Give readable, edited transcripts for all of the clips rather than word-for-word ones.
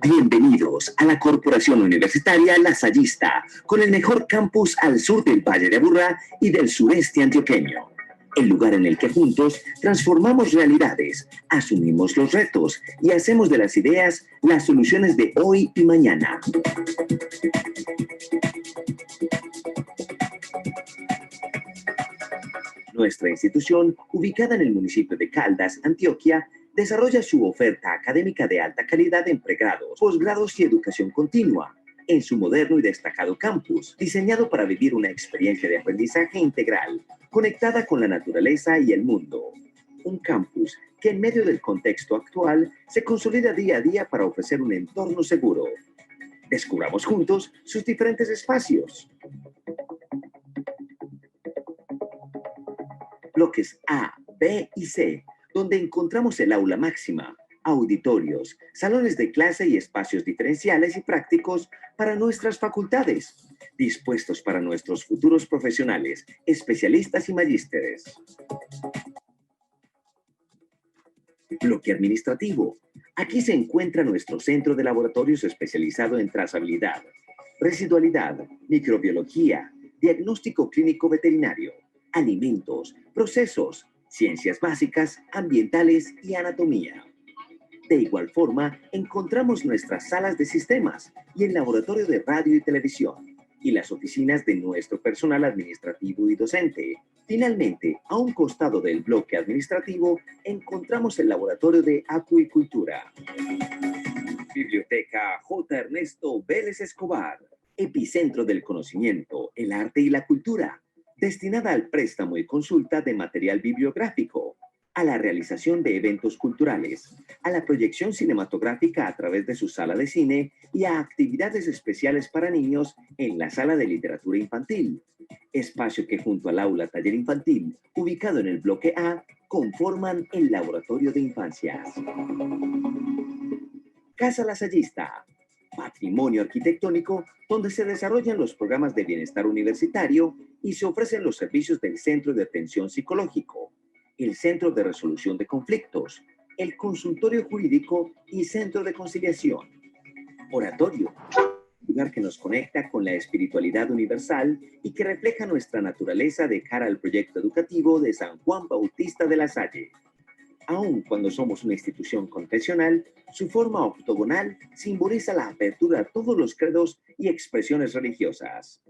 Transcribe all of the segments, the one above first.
Bienvenidos a la Corporación Universitaria Lasallista, con el mejor campus al sur del Valle de Aburrá y del sureste antioqueño. El lugar en el que juntos transformamos realidades, asumimos los retos y hacemos de las ideas las soluciones de hoy y mañana. Nuestra institución, ubicada en el municipio de Caldas, Antioquia, desarrolla su oferta académica de alta calidad en pregrados, posgrados y educación continua, en su moderno y destacado campus, diseñado para vivir una experiencia de aprendizaje integral, conectada con la naturaleza y el mundo. Un campus que en medio del contexto actual se consolida día a día para ofrecer un entorno seguro. Descubramos juntos sus diferentes espacios. Bloques A, B y C, donde encontramos el aula máxima, auditorios, salones de clase y espacios diferenciales y prácticos para nuestras facultades, dispuestos para nuestros futuros profesionales, especialistas y magísteres. Bloque administrativo. Aquí se encuentra nuestro centro de laboratorios especializado en trazabilidad, residualidad, microbiología, diagnóstico clínico veterinario, alimentos, procesos, ciencias básicas, ambientales y anatomía. De igual forma, encontramos nuestras salas de sistemas y el laboratorio de radio y televisión, y las oficinas de nuestro personal administrativo y docente. Finalmente, a un costado del bloque administrativo, encontramos el laboratorio de acuicultura. Biblioteca J. Ernesto Vélez Escobar, epicentro del conocimiento, el arte y la cultura, destinada al préstamo y consulta de material bibliográfico, a la realización de eventos culturales, a la proyección cinematográfica a través de su sala de cine y a actividades especiales para niños en la sala de literatura infantil, espacio que junto al aula taller infantil, ubicado en el bloque A, conforman el laboratorio de infancias. Casa Lasallista, patrimonio arquitectónico donde se desarrollan los programas de bienestar universitario y se ofrecen los servicios del Centro de Atención Psicológico, el Centro de Resolución de Conflictos, el Consultorio Jurídico y Centro de Conciliación. Oratorio, lugar que nos conecta con la espiritualidad universal y que refleja nuestra naturaleza de cara al proyecto educativo de San Juan Bautista de la Salle. Aun cuando somos una institución confesional, su forma octogonal simboliza la apertura a todos los credos y expresiones religiosas.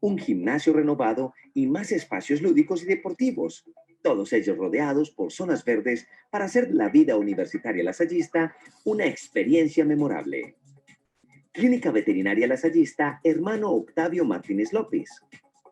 Un gimnasio renovado y más espacios lúdicos y deportivos, todos ellos rodeados por zonas verdes para hacer la vida universitaria lasallista una experiencia memorable. Clínica Veterinaria Lasallista Hermano Octavio Martínez López.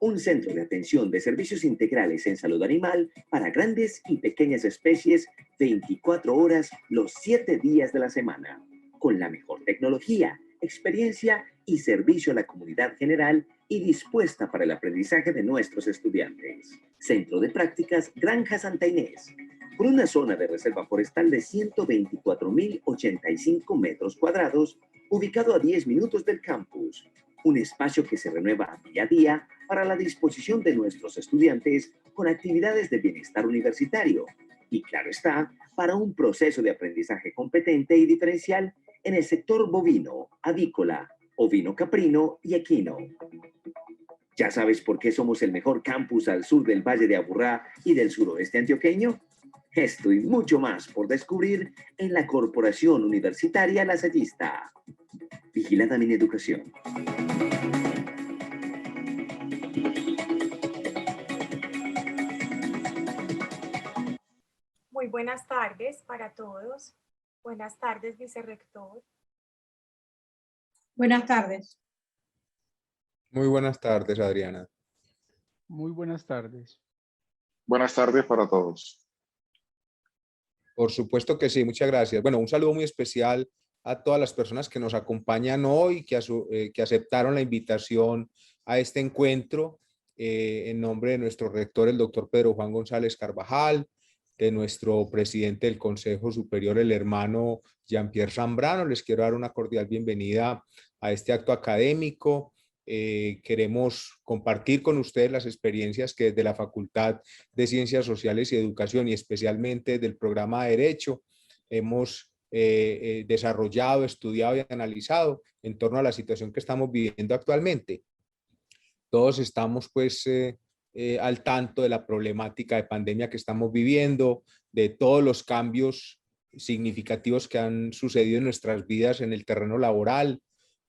Un centro de atención de servicios integrales en salud animal para grandes y pequeñas especies 24 horas los 7 días de la semana, con la mejor tecnología, experiencia y servicio a la comunidad general y dispuesta para el aprendizaje de nuestros estudiantes. Centro de Prácticas Granja Santa Inés, con una zona de reserva forestal de 124.085 metros cuadrados, ubicado a 10 minutos del campus. Un espacio que se renueva día a día para la disposición de nuestros estudiantes con actividades de bienestar universitario y, claro está, para un proceso de aprendizaje competente y diferencial en el sector bovino, avícola, ovino caprino y equino. ¿Ya sabes por qué somos el mejor campus al sur del Valle de Aburrá y del suroeste antioqueño? Esto y mucho más por descubrir en la Corporación Universitaria Lasallista. Vigilada Mineducación. Muy buenas tardes para todos. Buenas tardes, vicerrector. Buenas tardes. Muy buenas tardes, Adriana. Muy buenas tardes. Buenas tardes para todos. Por supuesto que sí, muchas gracias. Bueno, un saludo muy especial a todas las personas que nos acompañan hoy, que aceptaron la invitación a este encuentro en nombre de nuestro rector, el doctor Pedro Juan González Carvajal, de nuestro presidente del Consejo Superior, el hermano Jean-Pierre Zambrano. Les quiero dar una cordial bienvenida a este acto académico queremos compartir con ustedes las experiencias que desde la Facultad de Ciencias Sociales y Educación y especialmente del programa de Derecho hemos desarrollado, estudiado y analizado en torno a la situación que estamos viviendo actualmente. Todos estamos pues al tanto de la problemática de pandemia que estamos viviendo, de todos los cambios significativos que han sucedido en nuestras vidas en el terreno laboral,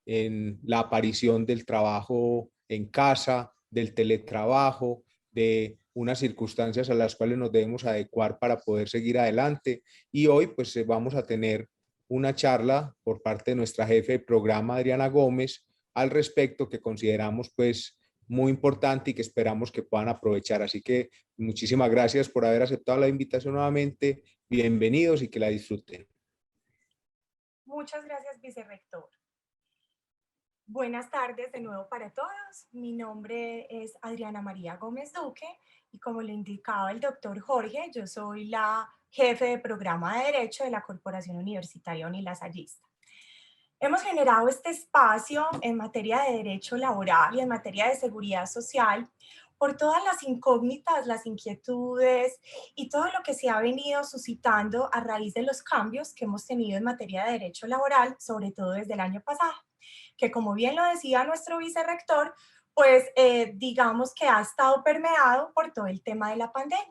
en la aparición del trabajo en casa, del teletrabajo, de unas circunstancias a las cuales nos debemos adecuar para poder seguir adelante. Y hoy pues vamos a tener una charla por parte de nuestra jefe de programa, Adriana Gómez, al respecto, que consideramos pues muy importante y que esperamos que puedan aprovechar. Así que muchísimas gracias por haber aceptado la invitación nuevamente. Bienvenidos y que la disfruten. Muchas gracias, vicerrector. Buenas tardes de nuevo para todos. Mi nombre es Adriana María Gómez Duque y como le indicaba el doctor Jorge, yo soy la jefe de programa de Derecho de la Corporación Universitaria Unilasallista. Hemos generado este espacio en materia de derecho laboral y en materia de seguridad social por todas las incógnitas, las inquietudes y todo lo que se ha venido suscitando a raíz de los cambios que hemos tenido en materia de derecho laboral, sobre todo desde el año pasado, que como bien lo decía nuestro vicerrector, pues digamos que ha estado permeado por todo el tema de la pandemia.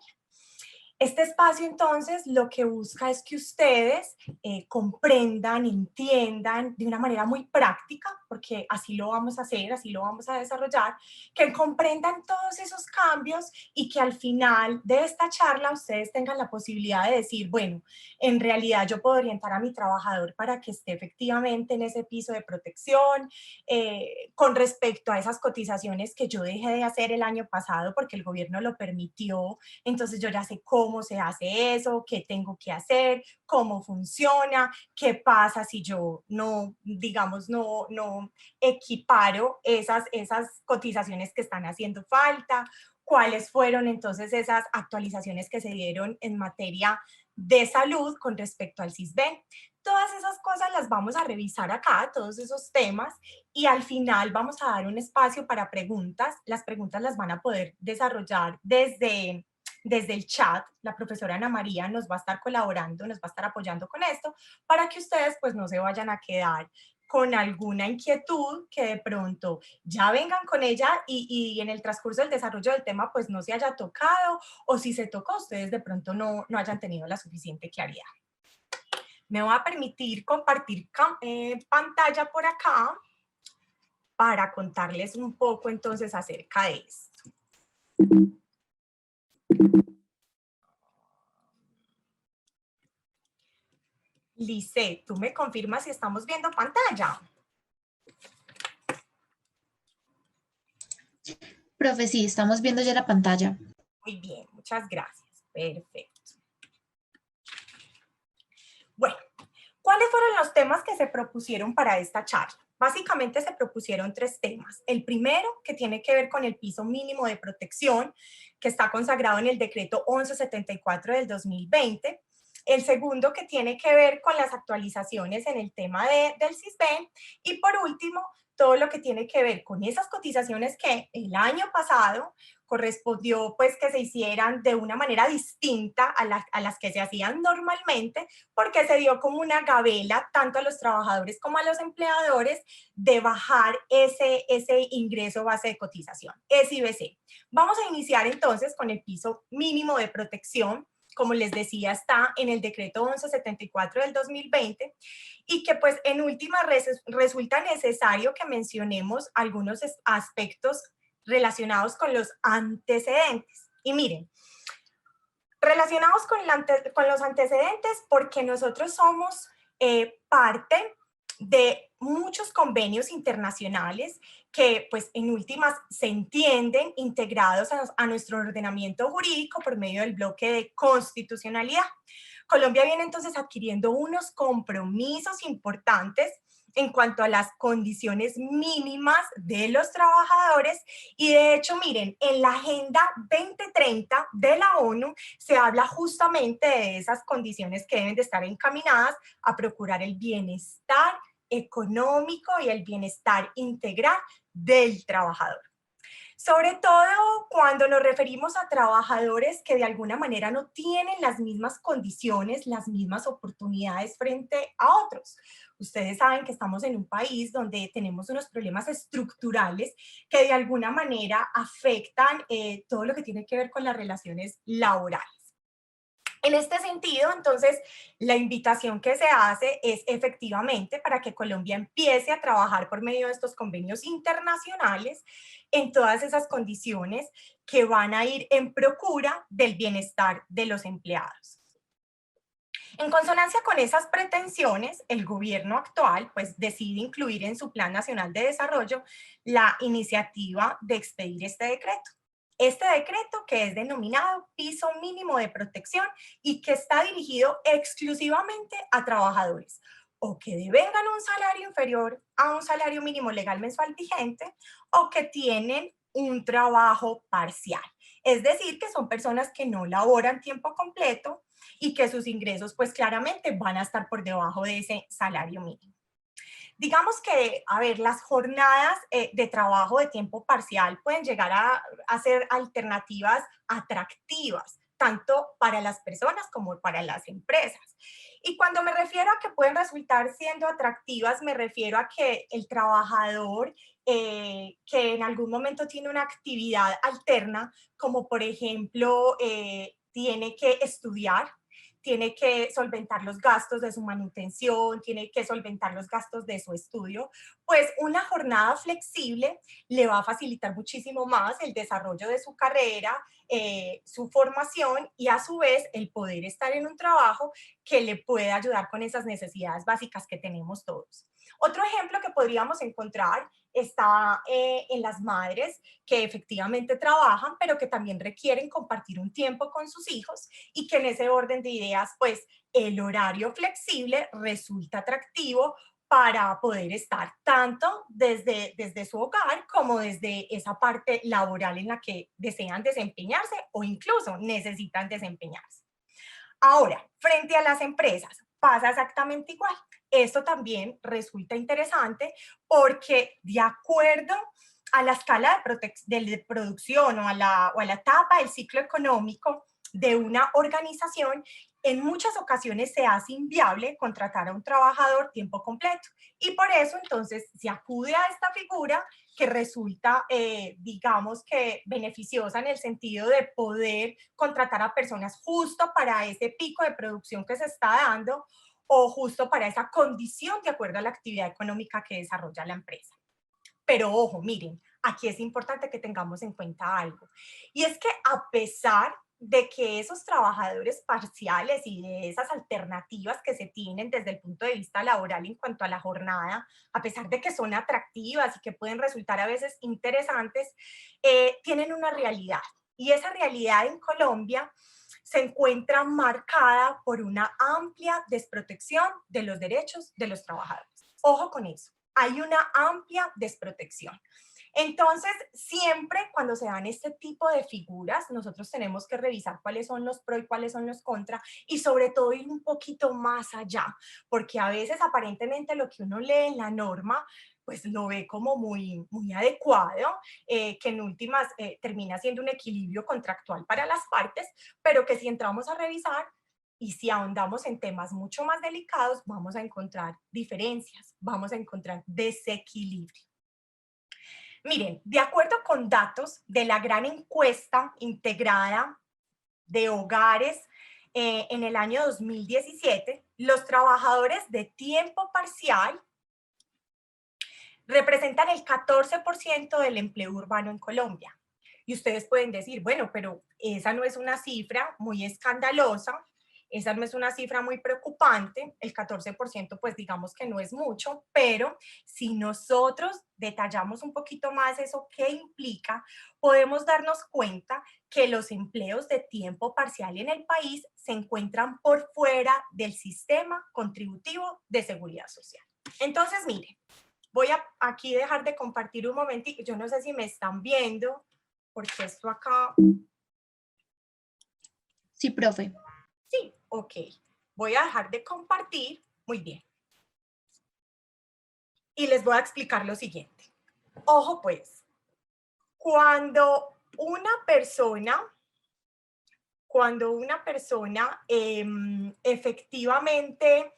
Este espacio entonces lo que busca es que ustedes comprendan, entiendan de una manera muy práctica, porque así lo vamos a hacer, así lo vamos a desarrollar, que comprendan todos esos cambios y que al final de esta charla ustedes tengan la posibilidad de decir, bueno, en realidad yo puedo orientar a mi trabajador para que esté efectivamente en ese piso de protección, con respecto a esas cotizaciones que yo dejé de hacer el año pasado porque el gobierno lo permitió, entonces yo ya sé cómo se hace eso, qué tengo que hacer, cómo funciona, qué pasa si yo no, digamos, no equiparo esas cotizaciones que están haciendo falta, cuáles fueron entonces esas actualizaciones que se dieron en materia de salud con respecto al CISBEN. Todas esas cosas las vamos a revisar acá, todos esos temas, y al final vamos a dar un espacio para preguntas. Las preguntas las van a poder desarrollar desde el chat. La profesora Ana María nos va a estar colaborando, nos va a estar apoyando con esto, para que ustedes pues no se vayan a quedar con alguna inquietud que de pronto ya vengan con ella y en el transcurso del desarrollo del tema pues no se haya tocado, o si se tocó ustedes de pronto no hayan tenido la suficiente claridad. Me voy a permitir compartir pantalla por acá para contarles un poco entonces acerca de esto. Lice, ¿tú me confirmas si estamos viendo pantalla? Profe, sí, estamos viendo ya la pantalla. Muy bien, muchas gracias. Perfecto. Bueno, ¿cuáles fueron los temas que se propusieron para esta charla? Básicamente se propusieron 3 temas. El primero, que tiene que ver con el piso mínimo de protección, que está consagrado en el decreto 1174 del 2020. El segundo, que tiene que ver con las actualizaciones en el tema del CISBEN. Y por último, todo lo que tiene que ver con esas cotizaciones que el año pasado correspondió pues que se hicieran de una manera distinta a las que se hacían normalmente, porque se dio como una gabela tanto a los trabajadores como a los empleadores de bajar ese ingreso base de cotización, SIBC. Vamos a iniciar entonces con el piso mínimo de protección. Como les decía, está en el decreto 1174 del 2020 y que pues en última resulta necesario que mencionemos algunos aspectos relacionados con los antecedentes. Y miren, relacionados con los antecedentes porque nosotros somos parte de muchos convenios internacionales que pues en últimas se entienden integrados a nuestro ordenamiento jurídico por medio del bloque de constitucionalidad. Colombia viene entonces adquiriendo unos compromisos importantes en cuanto a las condiciones mínimas de los trabajadores y de hecho, miren, en la Agenda 2030 de la ONU se habla justamente de esas condiciones que deben de estar encaminadas a procurar el bienestar económico y el bienestar integral del trabajador. Sobre todo cuando nos referimos a trabajadores que de alguna manera no tienen las mismas condiciones, las mismas oportunidades frente a otros. Ustedes saben que estamos en un país donde tenemos unos problemas estructurales que de alguna manera afectan todo lo que tiene que ver con las relaciones laborales. En este sentido, entonces, la invitación que se hace es efectivamente para que Colombia empiece a trabajar por medio de estos convenios internacionales en todas esas condiciones que van a ir en procura del bienestar de los empleados. En consonancia con esas pretensiones, el gobierno actual pues decide incluir en su Plan Nacional de Desarrollo la iniciativa de expedir este decreto. Este decreto que es denominado Piso Mínimo de Protección y que está dirigido exclusivamente a trabajadores o que devengan un salario inferior a un salario mínimo legal mensual vigente o que tienen un trabajo parcial. Es decir, que son personas que no laboran tiempo completo y que sus ingresos pues claramente van a estar por debajo de ese salario mínimo. Digamos que, a ver, las jornadas de trabajo de tiempo parcial pueden llegar a ser alternativas atractivas, tanto para las personas como para las empresas. Y cuando me refiero a que pueden resultar siendo atractivas, me refiero a que el trabajador que en algún momento tiene una actividad alterna, como por ejemplo tiene que estudiar, tiene que solventar los gastos de su manutención, tiene que solventar los gastos de su estudio, pues una jornada flexible le va a facilitar muchísimo más el desarrollo de su carrera, su formación y a su vez el poder estar en un trabajo que le pueda ayudar con esas necesidades básicas que tenemos todos. Otro ejemplo que podríamos encontrar está en las madres que efectivamente trabajan, pero que también requieren compartir un tiempo con sus hijos y que en ese orden de ideas, pues el horario flexible resulta atractivo para poder estar tanto desde su hogar como desde esa parte laboral en la que desean desempeñarse o incluso necesitan desempeñarse. Ahora, frente a las empresas, pasa exactamente igual. Esto también resulta interesante porque de acuerdo a la escala de producción o a la etapa del ciclo económico de una organización, en muchas ocasiones se hace inviable contratar a un trabajador tiempo completo. Y por eso entonces se acude a esta figura que resulta, digamos que beneficiosa en el sentido de poder contratar a personas justo para ese pico de producción que se está dando o justo para esa condición de acuerdo a la actividad económica que desarrolla la empresa. Pero ojo, miren, aquí es importante que tengamos en cuenta algo. Y es que a pesar de que esos trabajadores parciales y de esas alternativas que se tienen desde el punto de vista laboral en cuanto a la jornada, a pesar de que son atractivas y que pueden resultar a veces interesantes, tienen una realidad. Y esa realidad en Colombia se encuentra marcada por una amplia desprotección de los derechos de los trabajadores. Ojo con eso, hay una amplia desprotección. Entonces, siempre cuando se dan este tipo de figuras, nosotros tenemos que revisar cuáles son los pro y cuáles son los contra y sobre todo ir un poquito más allá, porque a veces aparentemente lo que uno lee en la norma pues lo ve como muy adecuado, que en últimas termina siendo un equilibrio contractual para las partes, pero que si entramos a revisar y si ahondamos en temas mucho más delicados, vamos a encontrar diferencias, vamos a encontrar desequilibrio. Miren, de acuerdo con datos de la gran encuesta integrada de hogares en el año 2017, los trabajadores de tiempo parcial representan el 14% del empleo urbano en Colombia. Y ustedes pueden decir, bueno, pero esa no es una cifra muy escandalosa, esa no es una cifra muy preocupante, el 14% pues digamos que no es mucho, pero si nosotros detallamos un poquito más eso qué implica, podemos darnos cuenta que los empleos de tiempo parcial en el país se encuentran por fuera del sistema contributivo de seguridad social. Entonces, miren, voy a aquí dejar de compartir un momentito, yo no sé si me están viendo, porque esto acá... Sí, profe. Sí, ok. Voy a dejar de compartir. Muy bien. Y les voy a explicar lo siguiente. Ojo pues, cuando una persona efectivamente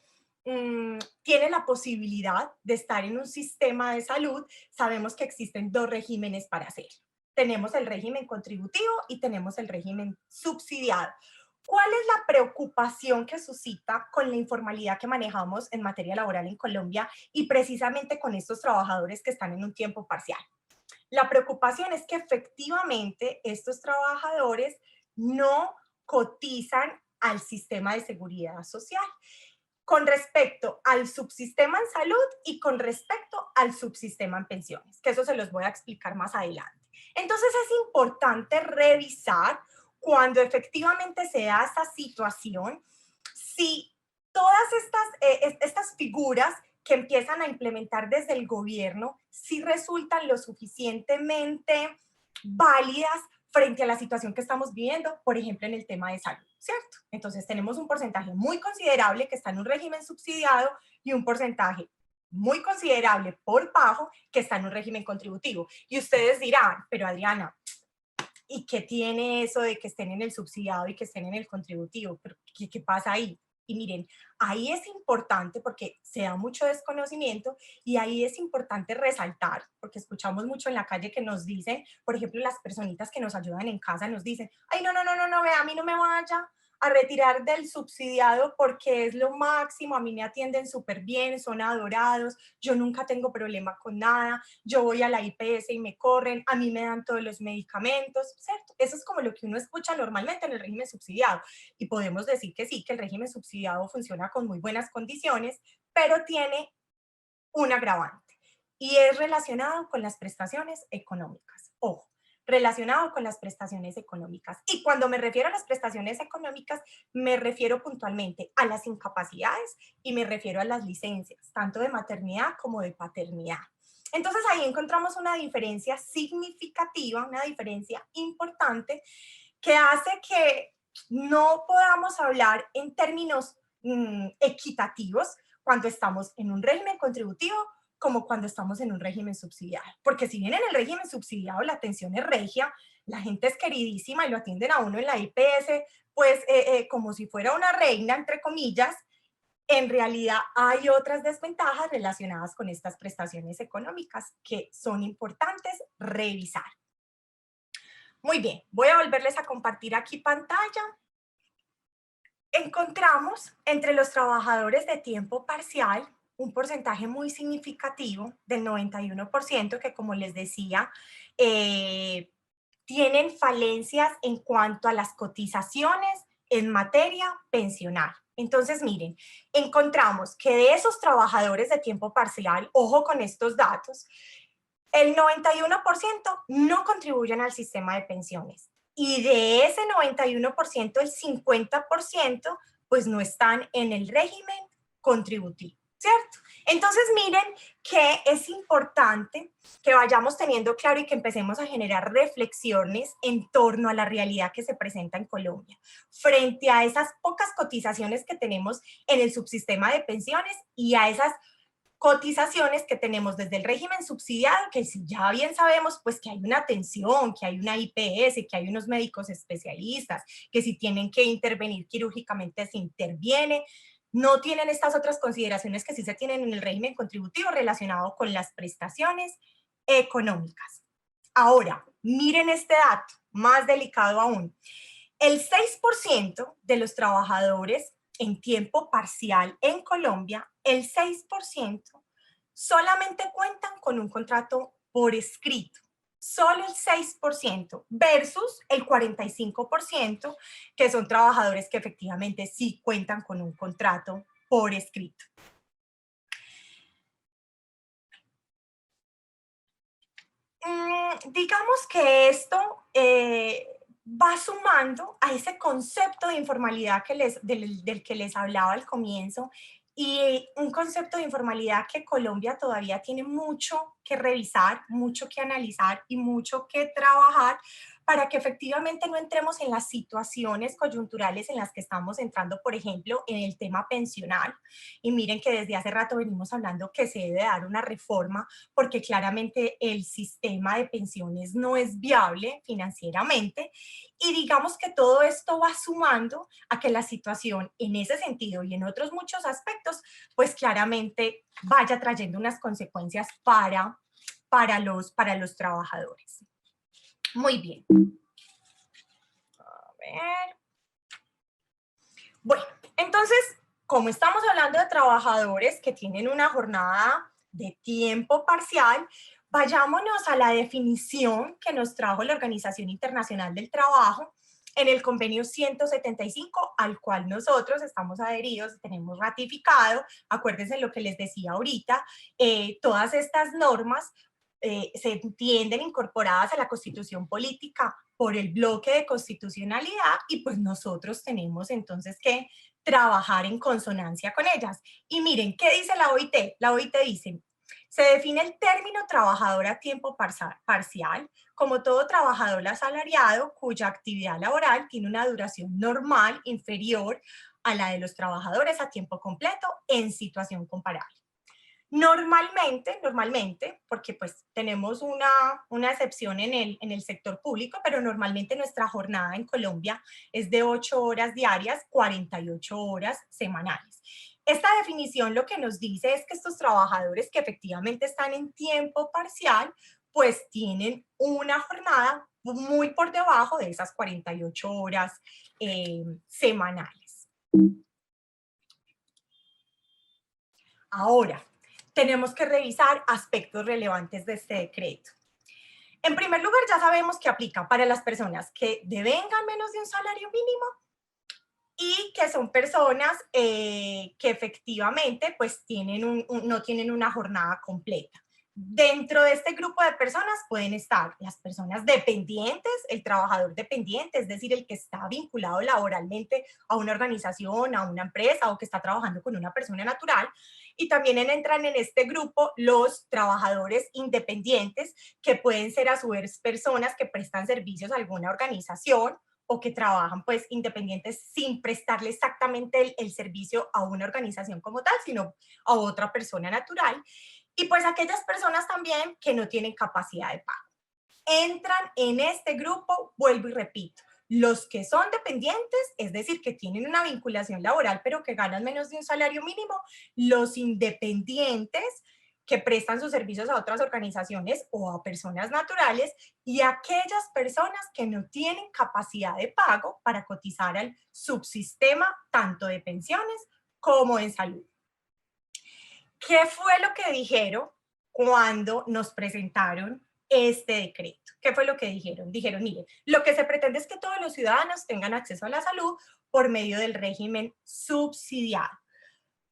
tiene la posibilidad de estar en un sistema de salud, sabemos que existen dos regímenes para hacerlo. Tenemos el régimen contributivo y tenemos el régimen subsidiado. ¿Cuál es la preocupación que suscita con la informalidad que manejamos en materia laboral en Colombia y precisamente con estos trabajadores que están en un tiempo parcial? La preocupación es que efectivamente estos trabajadores no cotizan al sistema de seguridad social con respecto al subsistema en salud y con respecto al subsistema en pensiones, que eso se los voy a explicar más adelante. Entonces es importante revisar cuando efectivamente se da esta situación, si todas estas figuras que empiezan a implementar desde el gobierno, si resultan lo suficientemente válidas frente a la situación que estamos viviendo, por ejemplo, en el tema de salud, ¿cierto? Entonces tenemos un porcentaje muy considerable que está en un régimen subsidiado y un porcentaje muy considerable por bajo que está en un régimen contributivo. Y ustedes dirán, pero Adriana, ¿y qué tiene eso de que estén en el subsidiado y que estén en el contributivo? ¿Qué pasa ahí? Y miren, ahí es importante porque se da mucho desconocimiento y ahí es importante resaltar, porque escuchamos mucho en la calle que nos dicen, por ejemplo, las personitas que nos ayudan en casa nos dicen, ay, no, vea, a mí no me vaya a retirar del subsidiado porque es lo máximo, a mí me atienden súper bien, son adorados, yo nunca tengo problema con nada, yo voy a la IPS y me corren, a mí me dan todos los medicamentos, ¿cierto? Eso es como lo que uno escucha normalmente en el régimen subsidiado. Y podemos decir que sí, que el régimen subsidiado funciona con muy buenas condiciones, pero tiene un agravante y es relacionado con las prestaciones económicas. Ojo, relacionado con las prestaciones económicas. Y cuando me refiero a las prestaciones económicas, me refiero puntualmente a las incapacidades y me refiero a las licencias, tanto de maternidad como de paternidad. Entonces ahí encontramos una diferencia significativa, una diferencia importante que hace que no podamos hablar en términos equitativos cuando estamos en un régimen contributivo como cuando estamos en un régimen subsidiado. Porque si bien en el régimen subsidiado la atención es regia, la gente es queridísima y lo atienden a uno en la IPS, pues como si fuera una reina, entre comillas, en realidad hay otras desventajas relacionadas con estas prestaciones económicas que son importantes revisar. Muy bien, voy a volverles a compartir aquí pantalla. Encontramos entre los trabajadores de tiempo parcial un porcentaje muy significativo del 91% que, como les decía, tienen falencias en cuanto a las cotizaciones en materia pensional. Entonces, miren, encontramos que de esos trabajadores de tiempo parcial, ojo con estos datos, el 91% no contribuyen al sistema de pensiones. Y de ese 91%, el 50% pues no están en el régimen contributivo, ¿cierto? Entonces miren que es importante que vayamos teniendo claro y que empecemos a generar reflexiones en torno a la realidad que se presenta en Colombia, frente a esas pocas cotizaciones que tenemos en el subsistema de pensiones y a esas cotizaciones que tenemos desde el régimen subsidiado, que si ya bien sabemos pues que hay una atención, que hay una IPS, que hay unos médicos especialistas, que si tienen que intervenir quirúrgicamente se interviene, no tienen estas otras consideraciones que sí se tienen en el régimen contributivo relacionado con las prestaciones económicas. Ahora, miren este dato, más delicado aún. El 6% de los trabajadores en tiempo parcial en Colombia, el 6% solamente cuentan con un contrato por escrito. Solo el 6% versus el 45% que son trabajadores que efectivamente sí cuentan con un contrato por escrito. Digamos que esto va sumando a ese concepto de informalidad del que les hablaba al comienzo, y un concepto de informalidad que Colombia todavía tiene mucho que revisar, mucho que analizar y mucho que trabajar para que efectivamente no entremos en las situaciones coyunturales en las que estamos entrando, por ejemplo, en el tema pensional. Y miren que desde hace rato venimos hablando que se debe dar una reforma porque claramente el sistema de pensiones no es viable financieramente. Y digamos que todo esto va sumando a que la situación en ese sentido y en otros muchos aspectos, pues claramente vaya trayendo unas consecuencias para los trabajadores. Muy bien. A ver. Bueno, entonces, como estamos hablando de trabajadores que tienen una jornada de tiempo parcial, vayámonos a la definición que nos trajo la Organización Internacional del Trabajo en el convenio 175, al cual nosotros estamos adheridos, tenemos ratificado. Acuérdense lo que les decía ahorita, todas estas normas se entienden incorporadas a la Constitución Política por el bloque de constitucionalidad y pues nosotros tenemos entonces que trabajar en consonancia con ellas. Y miren, ¿qué dice la OIT? La OIT dice, se define el término trabajador a tiempo parcial como todo trabajador asalariado cuya actividad laboral tiene una duración normal inferior a la de los trabajadores a tiempo completo en situación comparable. Normalmente, porque pues tenemos una excepción en el sector público, pero normalmente nuestra jornada en Colombia es de 8 horas diarias, 48 horas semanales. Esta definición lo que nos dice es que estos trabajadores que efectivamente están en tiempo parcial, pues tienen una jornada muy por debajo de esas 48 horas semanales. Ahora, tenemos que revisar aspectos relevantes de este decreto. En primer lugar, ya sabemos que aplica para las personas que devengan menos de un salario mínimo y que son personas que efectivamente pues no tienen una jornada completa. Dentro de este grupo de personas pueden estar las personas dependientes, el trabajador dependiente, es decir, el que está vinculado laboralmente a una organización, a una empresa o que está trabajando con una persona natural. Y también entran en este grupo los trabajadores independientes, que pueden ser a su vez personas que prestan servicios a alguna organización o que trabajan pues independientes sin prestarle exactamente el servicio a una organización como tal, sino a otra persona natural. Y pues aquellas personas también que no tienen capacidad de pago. Entran en este grupo, vuelvo y repito, los que son dependientes, es decir, que tienen una vinculación laboral pero que ganan menos de un salario mínimo, los independientes que prestan sus servicios a otras organizaciones o a personas naturales y aquellas personas que no tienen capacidad de pago para cotizar al subsistema tanto de pensiones como en salud. ¿Qué fue lo que dijeron cuando nos presentaron este decreto? ¿Qué fue lo que dijeron? Dijeron, miren, lo que se pretende es que todos los ciudadanos tengan acceso a la salud por medio del régimen subsidiado.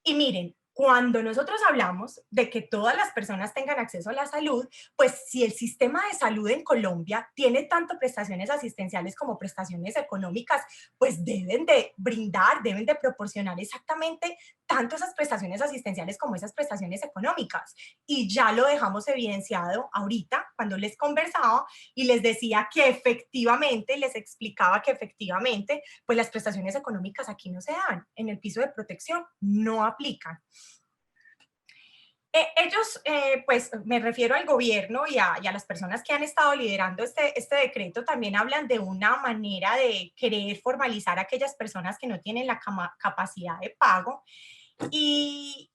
Y miren, cuando nosotros hablamos de que todas las personas tengan acceso a la salud, pues si el sistema de salud en Colombia tiene tanto prestaciones asistenciales como prestaciones económicas, pues deben de brindar, deben de proporcionar exactamente tanto esas prestaciones asistenciales como esas prestaciones económicas. Y ya lo dejamos evidenciado ahorita cuando les conversaba y les decía que efectivamente, les explicaba que efectivamente, pues las prestaciones económicas aquí no se dan, en el piso de protección no aplican. Ellos, pues me refiero al gobierno y a las personas que han estado liderando este decreto, también hablan de una manera de querer formalizar a aquellas personas que no tienen la capacidad de pago. Y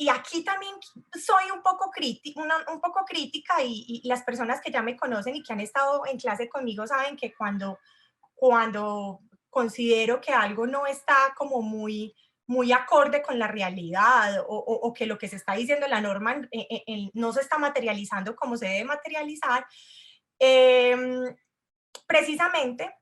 aquí también soy un poco crítica y las personas que ya me conocen y que han estado en clase conmigo saben que cuando considero que algo no está como muy acorde con la realidad o que lo que se está diciendo en la norma no se está materializando como se debe materializar, precisamente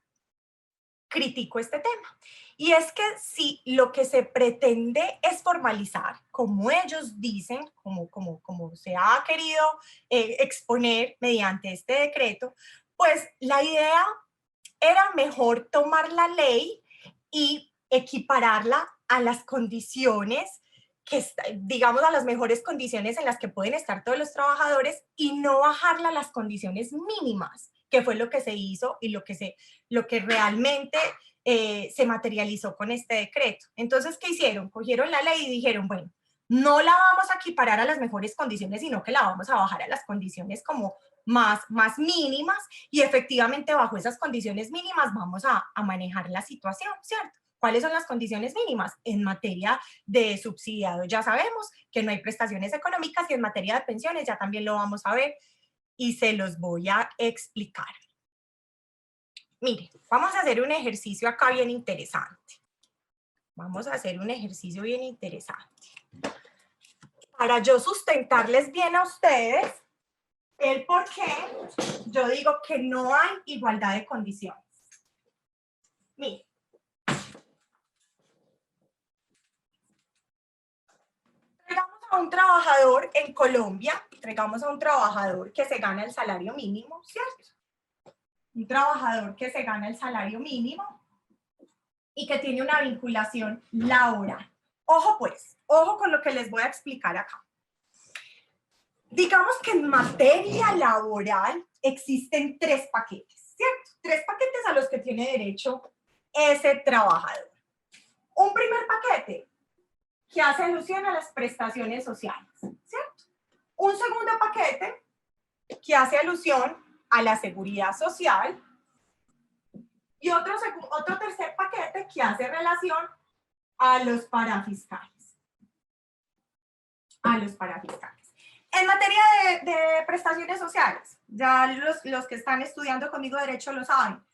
critico este tema. Y es que si lo que se pretende es formalizar, como ellos dicen, como se ha querido exponer mediante este decreto, pues la idea era mejor tomar la ley y equipararla a las condiciones digamos, a las mejores condiciones en las que pueden estar todos los trabajadores y no bajarla a las condiciones mínimas, que fue lo que se hizo y lo que realmente se materializó con este decreto. Entonces, ¿qué hicieron? Cogieron la ley y dijeron, bueno, no la vamos a equiparar a las mejores condiciones, sino que la vamos a bajar a las condiciones como más mínimas, y efectivamente bajo esas condiciones mínimas vamos a manejar la situación, ¿cierto? ¿Cuáles son las condiciones mínimas? En materia de subsidiado ya sabemos que no hay prestaciones económicas, y en materia de pensiones ya también lo vamos a ver y se los voy a explicar. Mire, vamos a hacer un ejercicio acá bien interesante. Vamos a hacer un ejercicio bien interesante. Para yo sustentarles bien a ustedes el por qué yo digo que no hay igualdad de condiciones. Mire. Traigamos a un trabajador en Colombia, traigamos a un trabajador que se gana el salario mínimo, ¿cierto? Un trabajador que se gana el salario mínimo y que tiene una vinculación laboral. Ojo pues, ojo con lo que les voy a explicar acá. Digamos que en materia laboral existen 3 paquetes, ¿cierto? 3 paquetes a los que tiene derecho ese trabajador. Un primer paquete que hace alusión a las prestaciones sociales, ¿cierto? Un segundo paquete que hace alusión a la seguridad social, y otro tercer paquete que hace relación a los parafiscales. En materia de prestaciones sociales, ya los que están estudiando conmigo derecho lo saben,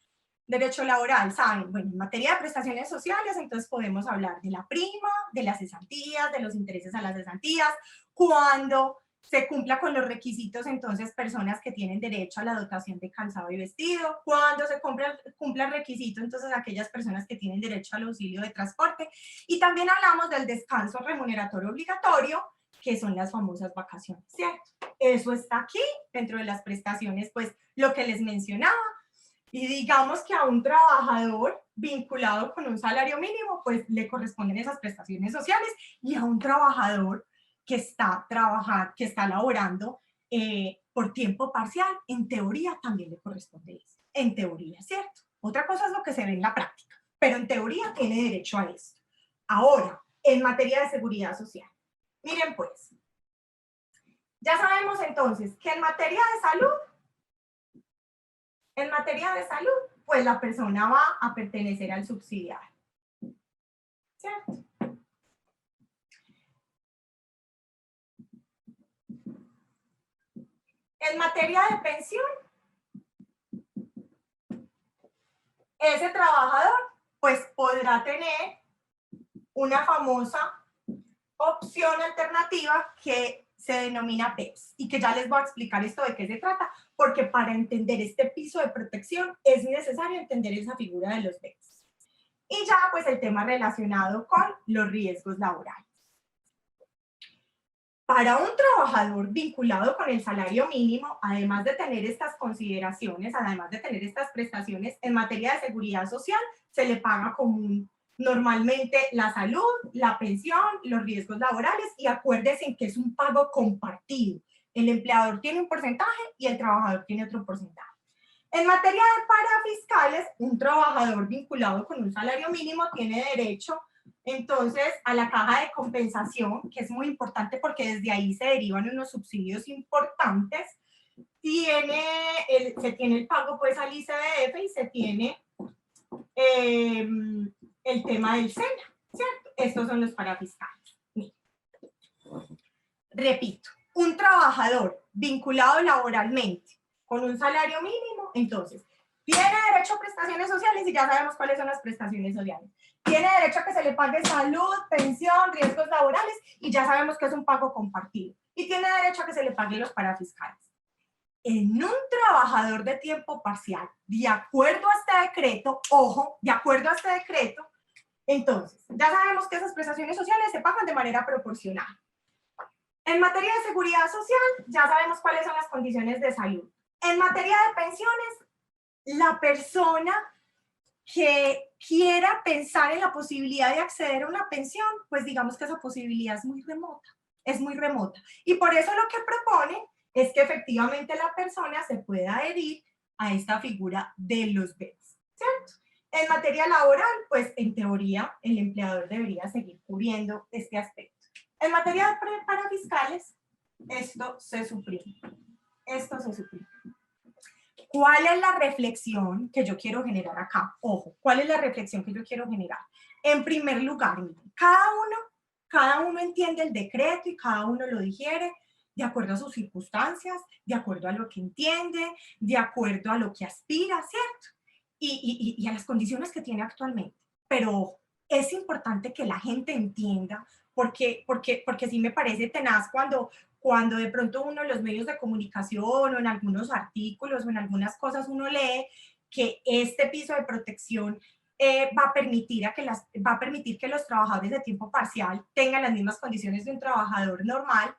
derecho laboral, saben, bueno, en materia de prestaciones sociales, entonces podemos hablar de la prima, de las cesantías, de los intereses a las cesantías, cuando se cumpla con los requisitos, entonces personas que tienen derecho a la dotación de calzado y vestido, cuando se cumpla el requisito, entonces aquellas personas que tienen derecho al auxilio de transporte, y también hablamos del descanso remuneratorio obligatorio, que son las famosas vacaciones, ¿cierto? Eso está aquí, dentro de las prestaciones, pues lo que les mencionaba. Y digamos que a un trabajador vinculado con un salario mínimo, pues le corresponden esas prestaciones sociales, y a un trabajador que está laborando por tiempo parcial, en teoría también le corresponde eso. En teoría, ¿cierto? Otra cosa es lo que se ve en la práctica, pero en teoría tiene derecho a esto. Ahora, en materia de seguridad social, miren pues, ya sabemos entonces que en materia de salud, pues la persona va a pertenecer al subsidiario, ¿cierto? En materia de pensión, ese trabajador pues podrá tener una famosa opción alternativa que se denomina PEPS, y que ya les voy a explicar esto de qué se trata, porque para entender este piso de protección es necesario entender esa figura de los PEPS. Y ya pues el tema relacionado con los riesgos laborales. Para un trabajador vinculado con el salario mínimo, además de tener estas consideraciones, además de tener estas prestaciones, en materia de seguridad social, se le paga común normalmente la salud, la pensión, los riesgos laborales, y acuérdense en que es un pago compartido. El empleador tiene un porcentaje y el trabajador tiene otro porcentaje. En materia de parafiscales, un trabajador vinculado con un salario mínimo tiene derecho entonces a la caja de compensación, que es muy importante porque desde ahí se derivan unos subsidios importantes. Se tiene el pago pues al ICBF, y se tiene el tema del SENA, ¿cierto? Estos son los parafiscales. Repito, un trabajador vinculado laboralmente con un salario mínimo, entonces, tiene derecho a prestaciones sociales, y ya sabemos cuáles son las prestaciones sociales. Tiene derecho a que se le pague salud, pensión, riesgos laborales, y ya sabemos que es un pago compartido. Y tiene derecho a que se le paguen los parafiscales. En un trabajador de tiempo parcial, de acuerdo a este decreto, ojo, de acuerdo a este decreto, entonces, ya sabemos que esas prestaciones sociales se pagan de manera proporcional. En materia de seguridad social, ya sabemos cuáles son las condiciones de salud. En materia de pensiones, la persona que quiera pensar en la posibilidad de acceder a una pensión, pues digamos que esa posibilidad es muy remota, es muy remota. Y por eso lo que propone es que efectivamente la persona se pueda adherir a esta figura de los BEPS, ¿cierto? En materia laboral, pues en teoría el empleador debería seguir cubriendo este aspecto. En materia de parafiscales, esto se suprime. Esto se suprime. ¿Cuál es la reflexión que yo quiero generar acá? Ojo, ¿cuál es la reflexión que yo quiero generar? En primer lugar, cada uno entiende el decreto y cada uno lo digiere de acuerdo a sus circunstancias, de acuerdo a lo que entiende, de acuerdo a lo que aspira, ¿cierto? Y a las condiciones que tiene actualmente. Pero es importante que la gente entienda, porque sí me parece tenaz cuando de pronto uno en los medios de comunicación o en algunos artículos o en algunas cosas uno lee que este piso de protección va a permitir que los trabajadores de tiempo parcial tengan las mismas condiciones de un trabajador normal.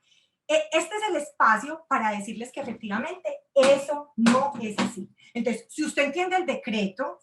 Este es el espacio para decirles que efectivamente eso no es así. Entonces, si usted entiende el decreto,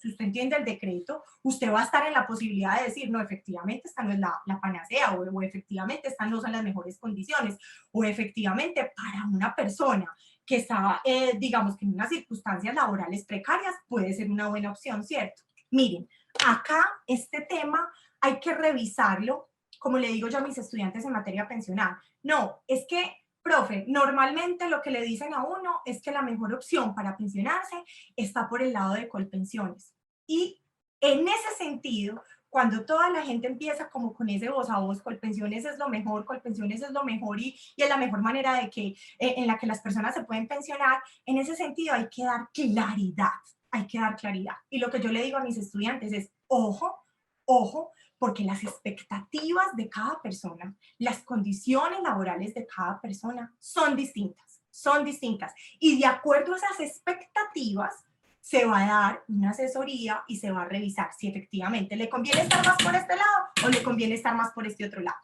usted va a estar en la posibilidad de decir, no, efectivamente esta no es la panacea, o efectivamente estas no son las mejores condiciones, o efectivamente para una persona que está, digamos que en unas circunstancias laborales precarias, puede ser una buena opción, ¿cierto? Miren, acá este tema hay que revisarlo, como le digo yo a mis estudiantes en materia pensional. No, es que, profe, normalmente lo que le dicen a uno es que la mejor opción para pensionarse está por el lado de Colpensiones. Y en ese sentido, cuando toda la gente empieza como con ese voz a voz, Colpensiones es lo mejor, Colpensiones es lo mejor y es la mejor manera de que, en la que las personas se pueden pensionar, en ese sentido hay que dar claridad, hay que dar claridad. Y lo que yo le digo a mis estudiantes es, ojo, ojo, porque las expectativas de cada persona, las condiciones laborales de cada persona son distintas, y de acuerdo a esas expectativas se va a dar una asesoría y se va a revisar si efectivamente le conviene estar más por este lado o le conviene estar más por este otro lado.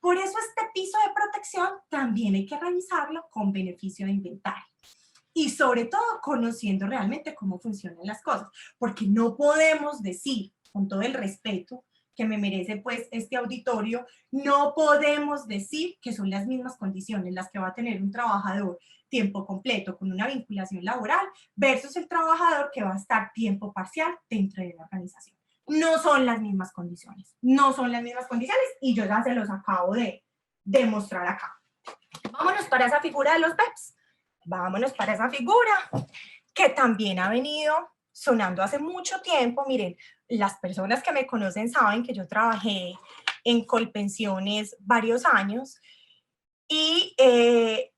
Por eso este piso de protección también hay que revisarlo con beneficio de inventario. Y sobre todo conociendo realmente cómo funcionan las cosas, porque no podemos decir, con todo el respeto que me merece pues este auditorio, no podemos decir que son las mismas condiciones las que va a tener un trabajador tiempo completo con una vinculación laboral versus el trabajador que va a estar tiempo parcial dentro de la organización. No son las mismas condiciones, no son las mismas condiciones y yo ya se los acabo de demostrar acá. Vámonos para esa figura de los BEPS. Vámonos para esa figura que también ha venido sonando hace mucho tiempo. Miren, las personas que me conocen saben que yo trabajé en Colpensiones varios años y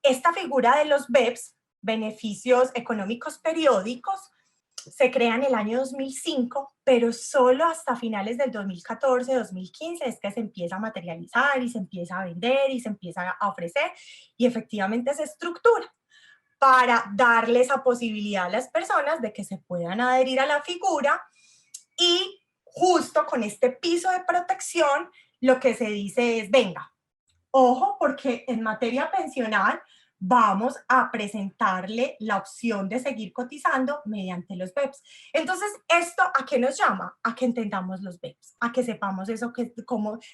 esta figura de los BEPS, beneficios económicos periódicos, se crea en el año 2005, pero solo hasta finales del 2014, 2015 es que se empieza a materializar y se empieza a vender y se empieza a ofrecer y efectivamente se estructura para darle esa posibilidad a las personas de que se puedan adherir a la figura y justo con este piso de protección lo que se dice es, venga, ojo, porque en materia pensional vamos a presentarle la opción de seguir cotizando mediante los BEPS. Entonces, ¿esto a qué nos llama? A que entendamos los BEPS, a que sepamos eso,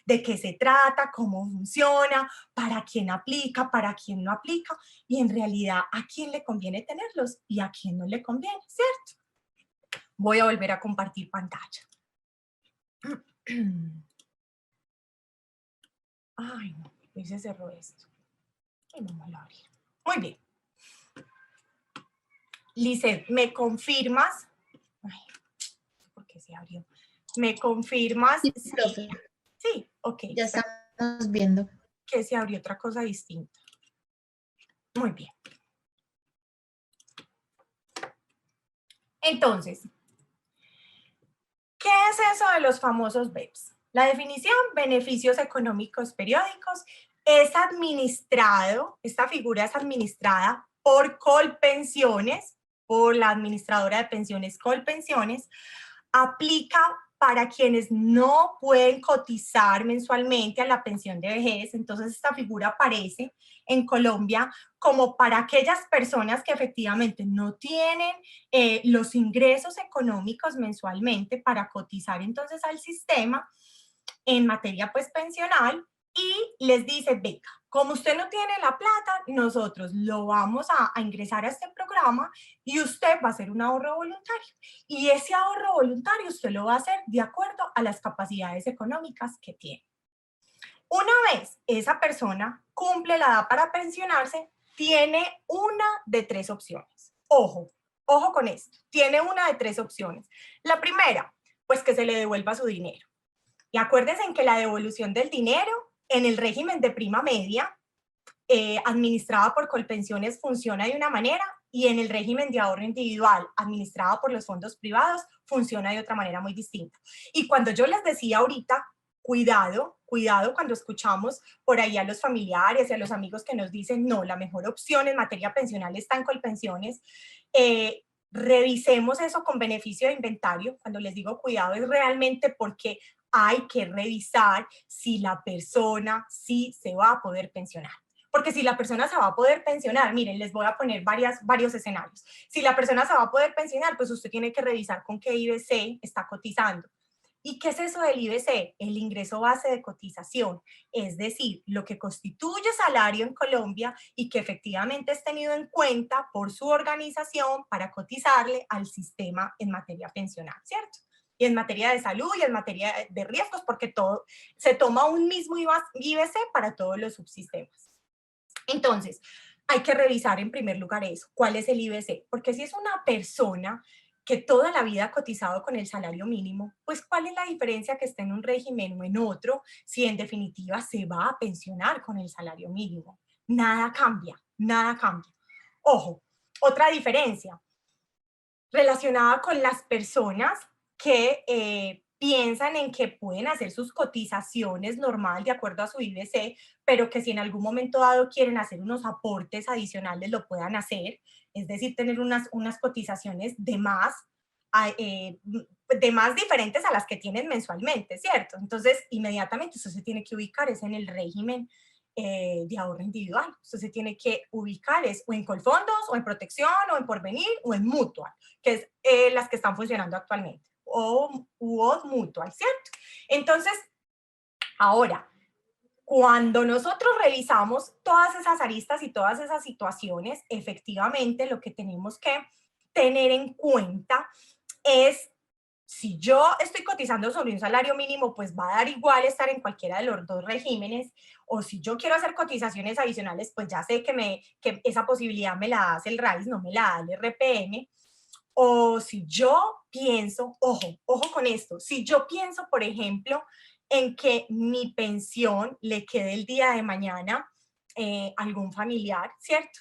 de qué se trata, cómo funciona, para quién aplica, para quién no aplica, y en realidad a quién le conviene tenerlos y a quién no le conviene, ¿cierto? Voy a volver a compartir pantalla. Ay, no, se cerró esto. Y no me lo abrí. Muy bien. Lizeth, ¿me confirmas? Ay, ¿por qué se abrió? ¿Me confirmas? Sí, profe. Sí, ok. Ya estamos viendo. Que se abrió otra cosa distinta. Muy bien. Entonces, ¿qué es eso de los famosos BEPS? La definición, beneficios económicos periódicos, es administrado, esta figura es administrada por Colpensiones, por la administradora de pensiones Colpensiones, aplica para quienes no pueden cotizar mensualmente a la pensión de vejez. Entonces esta figura aparece en Colombia como para aquellas personas que efectivamente no tienen los ingresos económicos mensualmente para cotizar entonces al sistema en materia pues pensional, y les dice, venga, como usted no tiene la plata, nosotros lo vamos a ingresar a este programa y usted va a hacer un ahorro voluntario. Y ese ahorro voluntario usted lo va a hacer de acuerdo a las capacidades económicas que tiene. Una vez esa persona cumple la edad para pensionarse, tiene una de tres opciones. Ojo, ojo con esto, tiene una de tres opciones. La primera, pues que se le devuelva su dinero. Y acuérdense en que la devolución del dinero en el régimen de prima media administrada por Colpensiones funciona de una manera, y en el régimen de ahorro individual administrado por los fondos privados funciona de otra manera muy distinta. Y cuando yo les decía ahorita, cuidado, cuidado cuando escuchamos por ahí a los familiares y a los amigos que nos dicen, no, la mejor opción en materia pensional está en Colpensiones, revisemos eso con beneficio de inventario. Cuando les digo cuidado es realmente porque hay que revisar si la persona sí se va a poder pensionar. Porque si la persona se va a poder pensionar, miren, les voy a poner varios escenarios. Si la persona se va a poder pensionar, pues usted tiene que revisar con qué IBC está cotizando. ¿Y qué es eso del IBC? El ingreso base de cotización, es decir, lo que constituye salario en Colombia y que efectivamente es tenido en cuenta por su organización para cotizarle al sistema en materia pensional, ¿cierto? Y en materia de salud y en materia de riesgos, porque todo se toma un mismo IBC para todos los subsistemas. Entonces, hay que revisar en primer lugar eso, ¿cuál es el IBC? Porque si es una persona que toda la vida ha cotizado con el salario mínimo, pues ¿cuál es la diferencia que esté en un régimen o en otro si en definitiva se va a pensionar con el salario mínimo? Nada cambia, nada cambia. Ojo, otra diferencia relacionada con las personas que piensan en que pueden hacer sus cotizaciones normal de acuerdo a su IBC, pero que si en algún momento dado quieren hacer unos aportes adicionales lo puedan hacer, es decir, tener unas cotizaciones de más diferentes a las que tienen mensualmente, ¿cierto? Entonces, inmediatamente usted se tiene que ubicar es en el régimen de ahorro individual. Usted se tiene que ubicar es o en Colfondos, o en Protección, o en Porvenir, o en Mutual, que es las que están funcionando actualmente, o Mutual, ¿cierto? Entonces, ahora, cuando nosotros revisamos todas esas aristas y todas esas situaciones, efectivamente lo que tenemos que tener en cuenta es, si yo estoy cotizando sobre un salario mínimo, pues va a dar igual estar en cualquiera de los dos regímenes, o si yo quiero hacer cotizaciones adicionales, pues ya sé que esa posibilidad me la hace el RAIS, no me la da el RPM, o si yo pienso, ojo con esto, si yo pienso, por ejemplo, en que mi pensión le quede el día de mañana algún familiar, ¿cierto?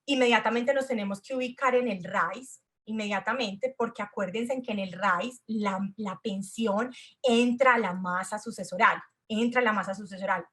Inmediatamente nos tenemos que ubicar en el RAIS, inmediatamente, porque acuérdense en que en el RAIS la pensión entra a la masa sucesoral,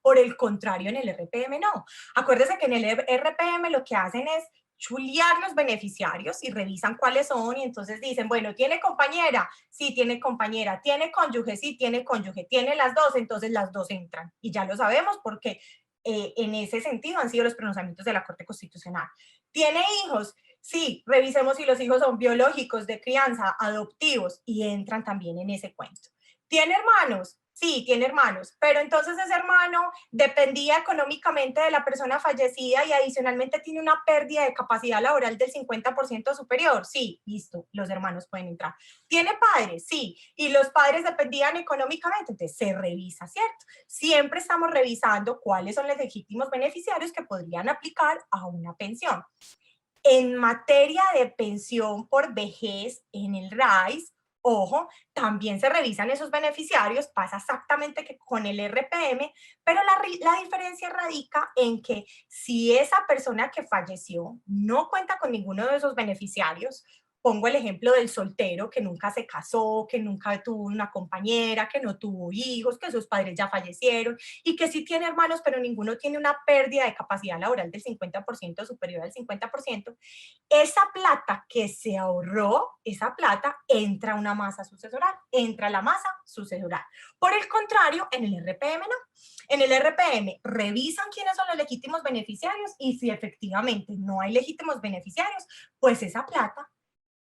Por el contrario, en el RPM no. Acuérdense que en el RPM lo que hacen es chulear los beneficiarios y revisan cuáles son, y entonces dicen, bueno, ¿tiene compañera? Sí, tiene compañera. ¿Tiene cónyuge? Sí, tiene cónyuge. ¿Tiene las dos? Entonces las dos entran. Y ya lo sabemos porque en ese sentido han sido los pronunciamientos de la Corte Constitucional. ¿Tiene hijos? Sí, revisemos si los hijos son biológicos, de crianza, adoptivos, y entran también en ese cuento. ¿Tiene hermanos? Sí, tiene hermanos, pero entonces ese hermano dependía económicamente de la persona fallecida y adicionalmente tiene una pérdida de capacidad laboral del 50% superior. Sí, listo, los hermanos pueden entrar. ¿Tiene padres? Sí, y los padres dependían económicamente, entonces se revisa, ¿cierto? Siempre estamos revisando cuáles son los legítimos beneficiarios que podrían aplicar a una pensión. En materia de pensión por vejez en el RAIS, ojo, también se revisan esos beneficiarios, pasa exactamente que con el RPM, pero la diferencia radica en que si esa persona que falleció no cuenta con ninguno de esos beneficiarios, pongo el ejemplo del soltero que nunca se casó, que nunca tuvo una compañera, que no tuvo hijos, que sus padres ya fallecieron y que sí tiene hermanos, pero ninguno tiene una pérdida de capacidad laboral del 50% superior al 50%. Esa plata que se ahorró, esa plata entra a una masa sucesoral, entra a la masa sucesoral. Por el contrario, en el RPM no. En el RPM revisan quiénes son los legítimos beneficiarios y si efectivamente no hay legítimos beneficiarios, pues esa plata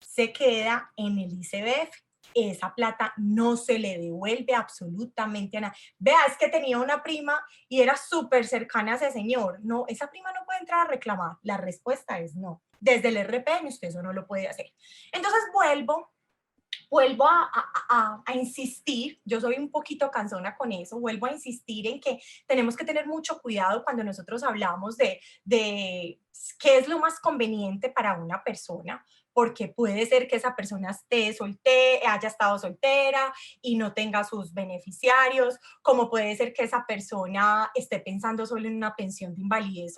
se queda en el ICBF. Esa plata no se le devuelve absolutamente a nada. Vea, es que tenía una prima y era súper cercana a ese señor. No, esa prima no puede entrar a reclamar. La respuesta es no. Desde el RPM usted eso no lo puede hacer. Entonces vuelvo a insistir, yo soy un poquito cansona con eso, vuelvo a insistir en que tenemos que tener mucho cuidado cuando nosotros hablamos de qué es lo más conveniente para una persona, porque puede ser que esa persona haya estado soltera y no tenga sus beneficiarios, como puede ser que esa persona esté pensando solo en una pensión de invalidez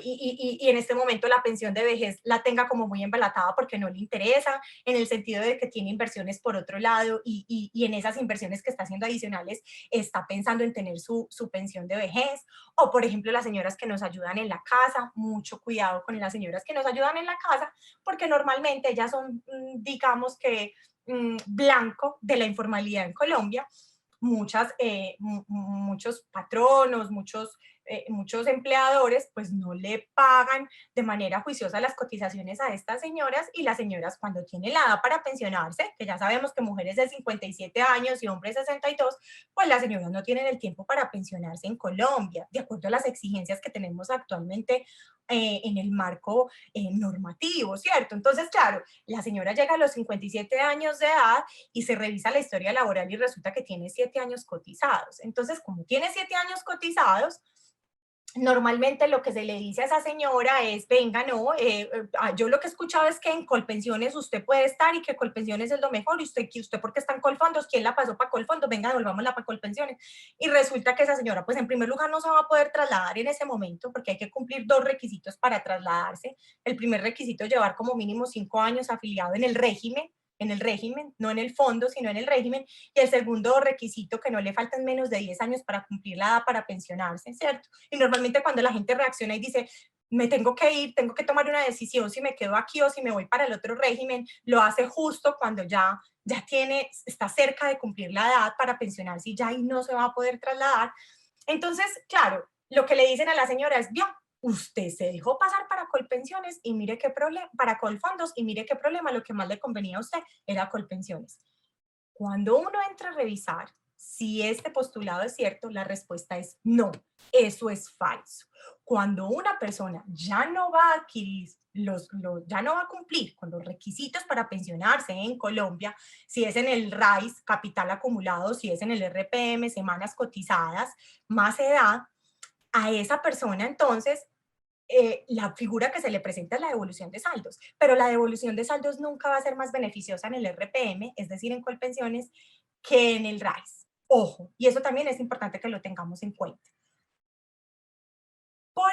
y en este momento la pensión de vejez la tenga como muy embalatada porque no le interesa, en el sentido de que tiene inversiones por otro lado y en esas inversiones que está haciendo adicionales está pensando en tener su pensión de vejez, o por ejemplo las señoras que nos ayudan en la casa, mucho cuidado con las señoras que nos ayudan en la casa, porque normalmente ellas son, digamos que, blanco de la informalidad en Colombia. Muchos patronos, muchos empleadores pues no le pagan de manera juiciosa las cotizaciones a estas señoras, y las señoras cuando tienen la edad para pensionarse, que ya sabemos que mujeres de 57 años y hombres de 62, pues las señoras no tienen el tiempo para pensionarse en Colombia, de acuerdo a las exigencias que tenemos actualmente en el marco normativo, ¿cierto? Entonces, claro, la señora llega a los 57 años de edad y se revisa la historia laboral y resulta que tiene 7 años cotizados. Entonces, como tiene 7 años cotizados, normalmente lo que se le dice a esa señora es, venga, no, yo lo que he escuchado es que en Colpensiones usted puede estar y que Colpensiones es lo mejor, y usted porque está en Colfondos, ¿quién la pasó para Colfondos? Venga, volvámosla para Colpensiones. Y resulta que esa señora, pues en primer lugar no se va a poder trasladar en ese momento porque hay que cumplir 2 requisitos para trasladarse. El primer requisito es llevar como mínimo 5 años afiliado en el régimen, no en el fondo, sino en el régimen, y el segundo requisito que no le faltan menos de 10 años para cumplir la edad para pensionarse, ¿cierto? Y normalmente cuando la gente reacciona y dice, me tengo que ir, tengo que tomar una decisión si me quedo aquí o si me voy para el otro régimen, lo hace justo cuando ya está cerca de cumplir la edad para pensionarse y ya ahí no se va a poder trasladar. Entonces, claro, lo que le dicen a la señora es, vio, usted se dejó pasar para Colpensiones y mire qué problema, para Colfondos, y mire qué problema, lo que más le convenía a usted era Colpensiones. Cuando uno entra a revisar si este postulado es cierto, la respuesta es no, eso es falso. Cuando una persona ya no va a adquirir ya no va a cumplir con los requisitos para pensionarse en Colombia, si es en el RAIS, capital acumulado, si es en el RPM, semanas cotizadas, más edad, a esa persona entonces la figura que se le presenta es la devolución de saldos, pero la devolución de saldos nunca va a ser más beneficiosa en el RPM, es decir, en Colpensiones, que en el RAIS. Ojo, y eso también es importante que lo tengamos en cuenta. Por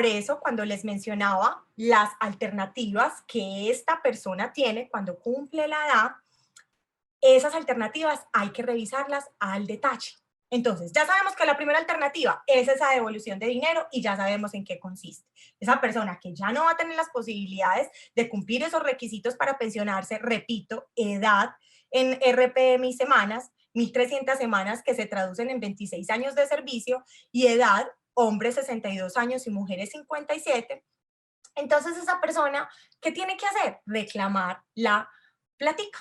eso, cuando les mencionaba las alternativas que esta persona tiene cuando cumple la edad, esas alternativas hay que revisarlas al detalle. Entonces, ya sabemos que la primera alternativa es esa devolución de dinero y ya sabemos en qué consiste. Esa persona que ya no va a tener las posibilidades de cumplir esos requisitos para pensionarse, repito, edad en RPM y semanas, 1.300 semanas que se traducen en 26 años de servicio, y edad, hombres 62 años y mujeres 57. Entonces, esa persona, ¿qué tiene que hacer? Reclamar la platica,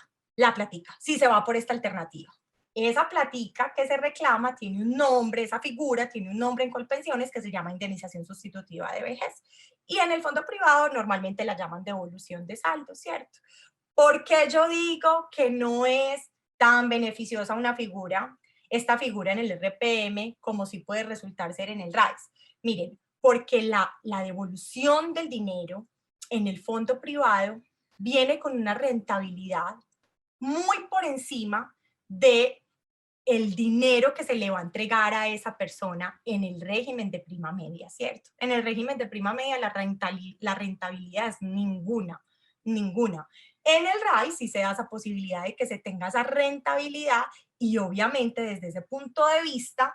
si se va por esta alternativa. Esa platica que se reclama tiene un nombre, esa figura tiene un nombre en Colpensiones que se llama indemnización sustitutiva de vejez. Y en el fondo privado normalmente la llaman devolución de saldo, ¿cierto? ¿Por qué yo digo que no es tan beneficiosa esta figura en el RPM, como si puede resultar ser en el RAIS? Miren, porque la devolución del dinero en el fondo privado viene con una rentabilidad muy por encima de el dinero que se le va a entregar a esa persona en el régimen de prima media, ¿cierto? En el régimen de prima media la rentabilidad es ninguna, Ninguna. En el RAI sí se da esa posibilidad de que se tenga esa rentabilidad y obviamente desde ese punto de vista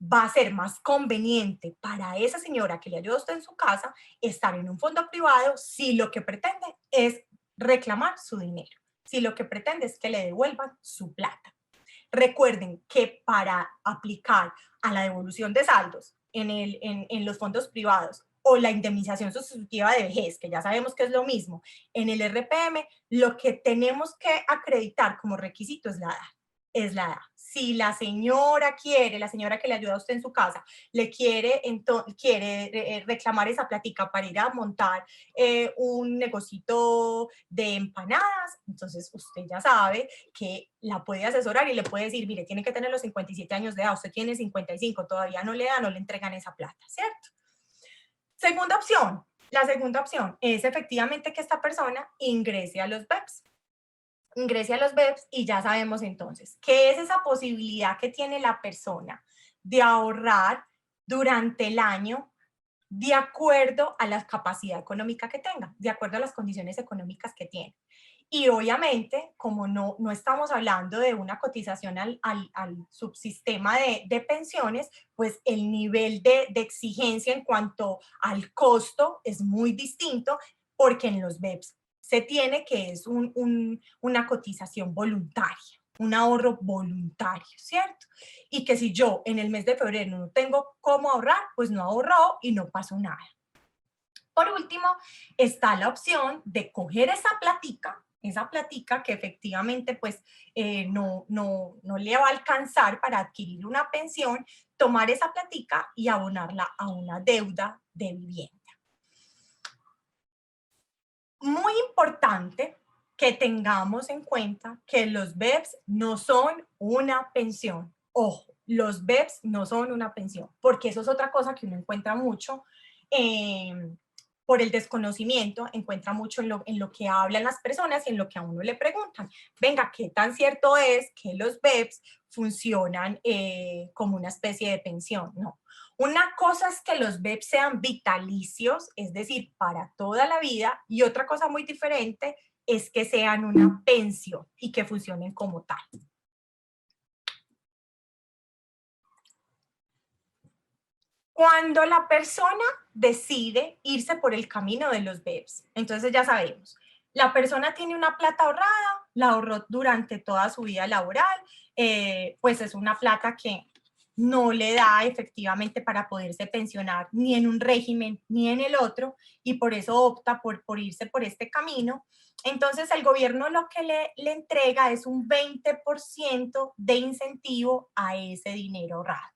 va a ser más conveniente para esa señora que le ayuda a usted en su casa estar en un fondo privado si lo que pretende es reclamar su dinero, si lo que pretende es que le devuelvan su plata. Recuerden que para aplicar a la devolución de saldos en los fondos privados o la indemnización sustitutiva de vejez, que ya sabemos que es lo mismo, en el RPM, lo que tenemos que acreditar como requisito es la edad. Es la edad. Si la señora quiere, la señora que le ayuda a usted en su casa, le quiere reclamar esa platica para ir a montar un negocito de empanadas, entonces usted ya sabe que la puede asesorar y le puede decir, mire, tiene que tener los 57 años de edad, usted tiene 55, todavía no le da, no le entregan esa plata, ¿cierto? Segunda opción, la segunda opción es efectivamente que esta persona ingrese a los BEPS. Ingrese a los BEPS y ya sabemos entonces qué es esa posibilidad que tiene la persona de ahorrar durante el año de acuerdo a la capacidad económica que tenga, de acuerdo a las condiciones económicas que tiene. Y obviamente, como no estamos hablando de una cotización al subsistema de pensiones, pues el nivel de exigencia en cuanto al costo es muy distinto, porque en los BEPS se tiene que es una cotización voluntaria, un ahorro voluntario, ¿cierto? Y que si yo en el mes de febrero no tengo cómo ahorrar, pues no ahorro y no pasó nada. Por último, está la opción de coger esa platica que efectivamente pues no le va a alcanzar para adquirir una pensión, tomar esa platica y abonarla a una deuda de vivienda. Muy importante que tengamos en cuenta que los BEPS no son una pensión. Ojo, los BEPS no son una pensión, porque eso es otra cosa que uno encuentra mucho por el desconocimiento, encuentra mucho en lo que hablan las personas y en lo que a uno le preguntan. Venga, ¿qué tan cierto es que los BEPS funcionan como una especie de pensión? No. Una cosa es que los BEPS sean vitalicios, es decir, para toda la vida, y otra cosa muy diferente es que sean una pensión y que funcionen como tal. Cuando la persona decide irse por el camino de los BEPS, entonces ya sabemos, la persona tiene una plata ahorrada, la ahorró durante toda su vida laboral, pues es una plata que no le da efectivamente para poderse pensionar ni en un régimen ni en el otro, y por eso opta por irse por este camino. Entonces el gobierno lo que le entrega es un 20% de incentivo a ese dinero ahorrado.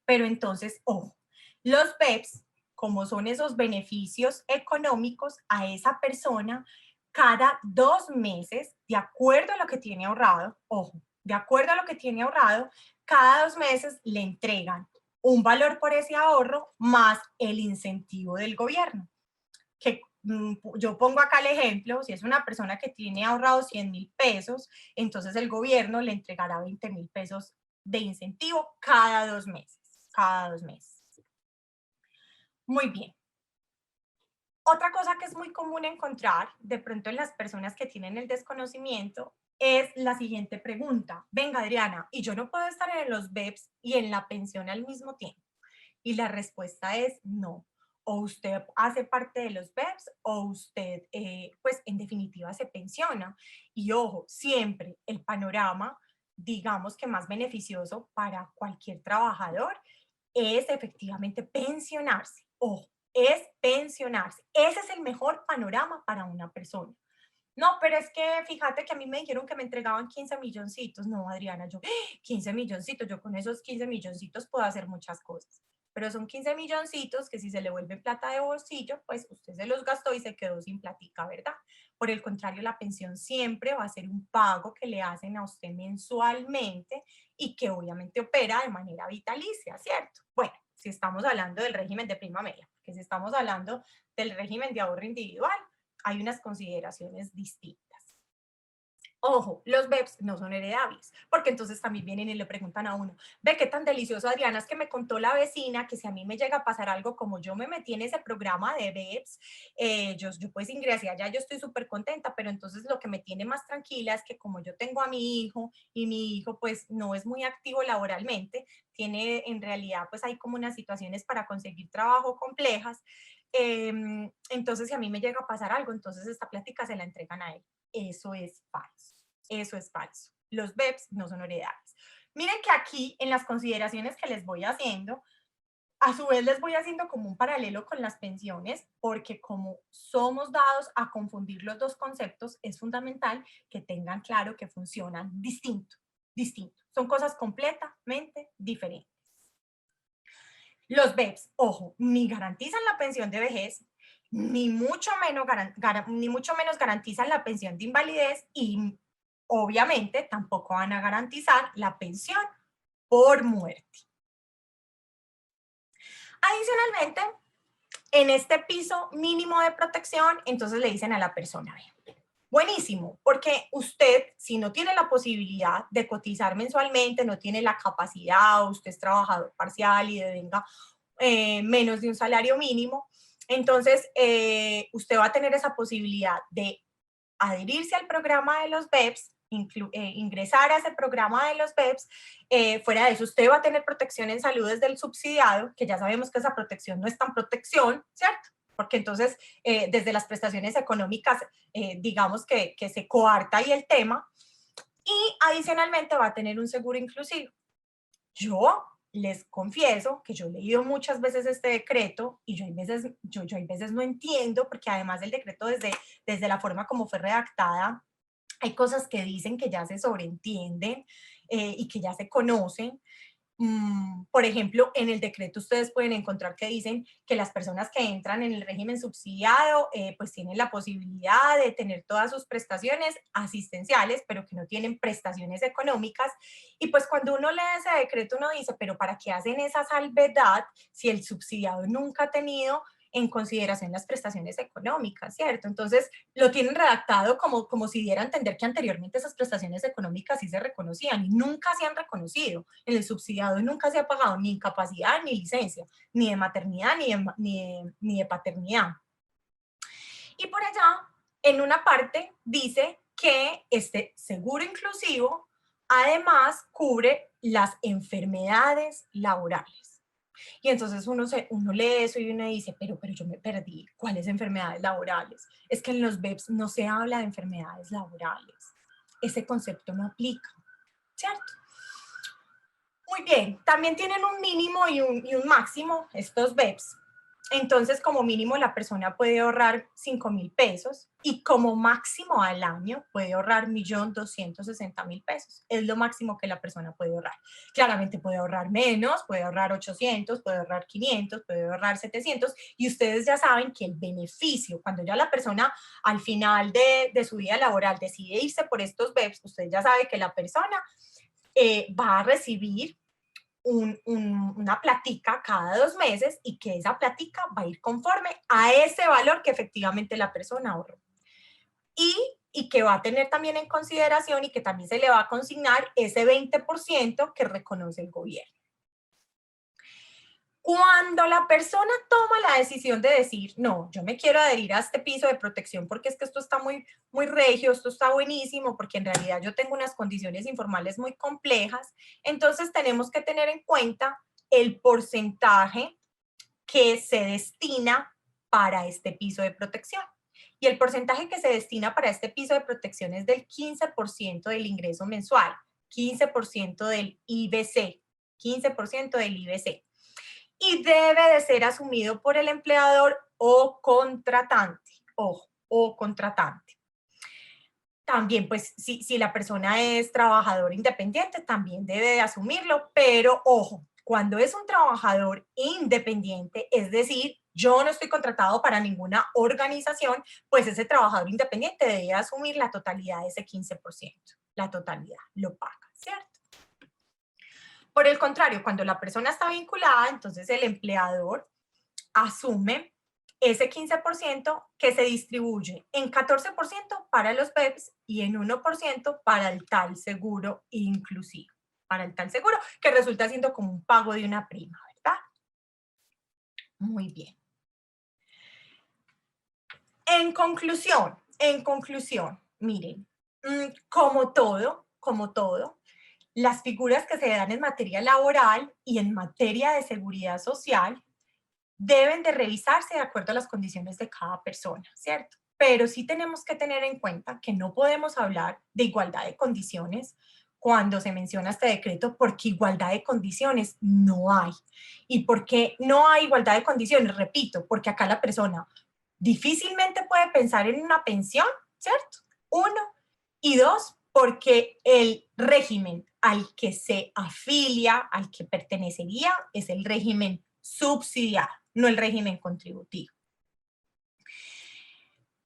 Pero entonces, ojo, los BEPS, como son esos beneficios económicos a esa persona, cada 2 meses, de acuerdo a lo que tiene ahorrado, ojo, de acuerdo a lo que tiene ahorrado, cada 2 meses le entregan un valor por ese ahorro más el incentivo del gobierno. Que yo pongo acá el ejemplo, si es una persona que tiene ahorrado 100,000 pesos, entonces el gobierno le entregará 20,000 pesos de incentivo cada 2 meses, cada 2 meses. Muy bien. Otra cosa que es muy común encontrar de pronto en las personas que tienen el desconocimiento es la siguiente pregunta. Venga, Adriana, ¿y yo no puedo estar en los BEPS y en la pensión al mismo tiempo? Y la respuesta es no. O usted hace parte de los BEPS o usted, pues en definitiva, se pensiona. Y ojo, siempre el panorama, digamos que más beneficioso para cualquier trabajador es efectivamente pensionarse. Ojo, es pensionarse. Ese es el mejor panorama para una persona. No, pero es que fíjate que a mí me dijeron que me entregaban 15 milloncitos. No, Adriana, yo, 15 milloncitos, yo con esos 15 milloncitos puedo hacer muchas cosas. Pero son 15 milloncitos que si se le vuelve plata de bolsillo, pues usted se los gastó y se quedó sin platica, ¿verdad? Por el contrario, la pensión siempre va a ser un pago que le hacen a usted mensualmente y que obviamente opera de manera vitalicia, ¿cierto? Bueno, si estamos hablando del régimen de prima media, porque si estamos hablando del régimen de ahorro individual, hay unas consideraciones distintas. Ojo, los BEPS no son heredables, porque entonces también vienen y le preguntan a uno, ve qué tan delicioso, Adriana, es que me contó la vecina que si a mí me llega a pasar algo como yo me metí en ese programa de BEPS, yo pues ingresé allá, yo estoy súper contenta, pero entonces lo que me tiene más tranquila es que como yo tengo a mi hijo y mi hijo pues no es muy activo laboralmente, tiene en realidad pues hay como unas situaciones para conseguir trabajo complejas, entonces si a mí me llega a pasar algo, entonces esta plática se la entregan a él. Eso es falso. Eso es falso. Los BEPS no son heredables. Miren que aquí en las consideraciones que les voy haciendo, a su vez les voy haciendo como un paralelo con las pensiones, porque como somos dados a confundir los dos conceptos, es fundamental que tengan claro que funcionan distinto. Son cosas completamente diferentes. Los BEPS, ojo, ni garantizan la pensión de vejez, ni mucho menos garantizan la pensión de invalidez y obviamente tampoco van a garantizar la pensión por muerte. Adicionalmente, en este piso mínimo de protección, entonces le dicen a la persona, buenísimo, porque usted, si no tiene la posibilidad de cotizar mensualmente, no tiene la capacidad, usted es trabajador parcial y devenga menos de un salario mínimo, entonces usted va a tener esa posibilidad de adherirse al programa de los BEPS, ingresar a ese programa de los BEPS, fuera de eso usted va a tener protección en salud desde el subsidiado, que ya sabemos que esa protección no es tan protección, ¿cierto? Porque entonces desde las prestaciones económicas, digamos que se coarta ahí el tema, y adicionalmente va a tener un seguro inclusivo. Yo les confieso que yo he leído muchas veces este decreto y yo hay veces no entiendo, porque además del decreto desde la forma como fue redactada, hay cosas que dicen que ya se sobreentienden y que ya se conocen. Por ejemplo, en el decreto ustedes pueden encontrar que dicen que las personas que entran en el régimen subsidiado pues tienen la posibilidad de tener todas sus prestaciones asistenciales, pero que no tienen prestaciones económicas. Y pues cuando uno lee ese decreto uno dice, pero ¿para qué hacen esa salvedad si el subsidiado nunca ha tenido en consideración las prestaciones económicas, ¿cierto? Entonces, lo tienen redactado como si diera a entender que anteriormente esas prestaciones económicas sí se reconocían y nunca se han reconocido. En el subsidiado nunca se ha pagado ni incapacidad ni licencia, ni de maternidad ni de paternidad. Y por allá, en una parte, dice que este seguro inclusivo además cubre las enfermedades laborales. Y entonces uno lee eso y uno dice, pero yo me perdí, ¿cuáles enfermedades laborales? Es que en los BEPS no se habla de enfermedades laborales. Ese concepto no aplica, ¿cierto? Muy bien, también tienen un mínimo y un máximo estos BEPS. Entonces, como mínimo, la persona puede ahorrar 5,000 pesos y como máximo al año puede ahorrar 1.260.000 pesos. Es lo máximo que la persona puede ahorrar. Claramente puede ahorrar menos, puede ahorrar 800, puede ahorrar 500, puede ahorrar 700 y ustedes ya saben que el beneficio, cuando ya la persona al final de su vida laboral decide irse por estos BEPS, usted ya sabe que la persona va a recibir una platica cada 2 meses y que esa platica va a ir conforme a ese valor que efectivamente la persona ahorró. Y que va a tener también en consideración y que también se le va a consignar ese 20% que reconoce el gobierno. Cuando la persona toma la decisión de decir, no, yo me quiero adherir a este piso de protección porque es que esto está muy regio, esto está buenísimo, porque en realidad yo tengo unas condiciones informales muy complejas, entonces tenemos que tener en cuenta el porcentaje que se destina para este piso de protección. Y el porcentaje que se destina para este piso de protección es del 15% del ingreso mensual, 15% del IBC, 15% del IBC. Y debe de ser asumido por el empleador o contratante, o contratante. También, pues, si la persona es trabajador independiente, también debe de asumirlo, pero ojo, cuando es un trabajador independiente, es decir, yo no estoy contratado para ninguna organización, pues ese trabajador independiente debe asumir la totalidad de ese 15%, la totalidad, lo paga, ¿cierto? Por el contrario, cuando la persona está vinculada, entonces el empleador asume ese 15% que se distribuye en 14% para los BEPS y en 1% para el tal seguro inclusivo, para el tal seguro que resulta siendo como un pago de una prima, ¿verdad? Muy bien. En conclusión, miren, como todo, las figuras que se dan en materia laboral y en materia de seguridad social deben de revisarse de acuerdo a las condiciones de cada persona, ¿cierto? Pero sí tenemos que tener en cuenta que no podemos hablar de igualdad de condiciones cuando se menciona este decreto, porque igualdad de condiciones no hay. ¿Y por qué no hay igualdad de condiciones? Repito, porque acá la persona difícilmente puede pensar en una pensión, ¿cierto? Uno. Y dos, porque el régimen al que se afilia, al que pertenecería, es el régimen subsidiado, no el régimen contributivo.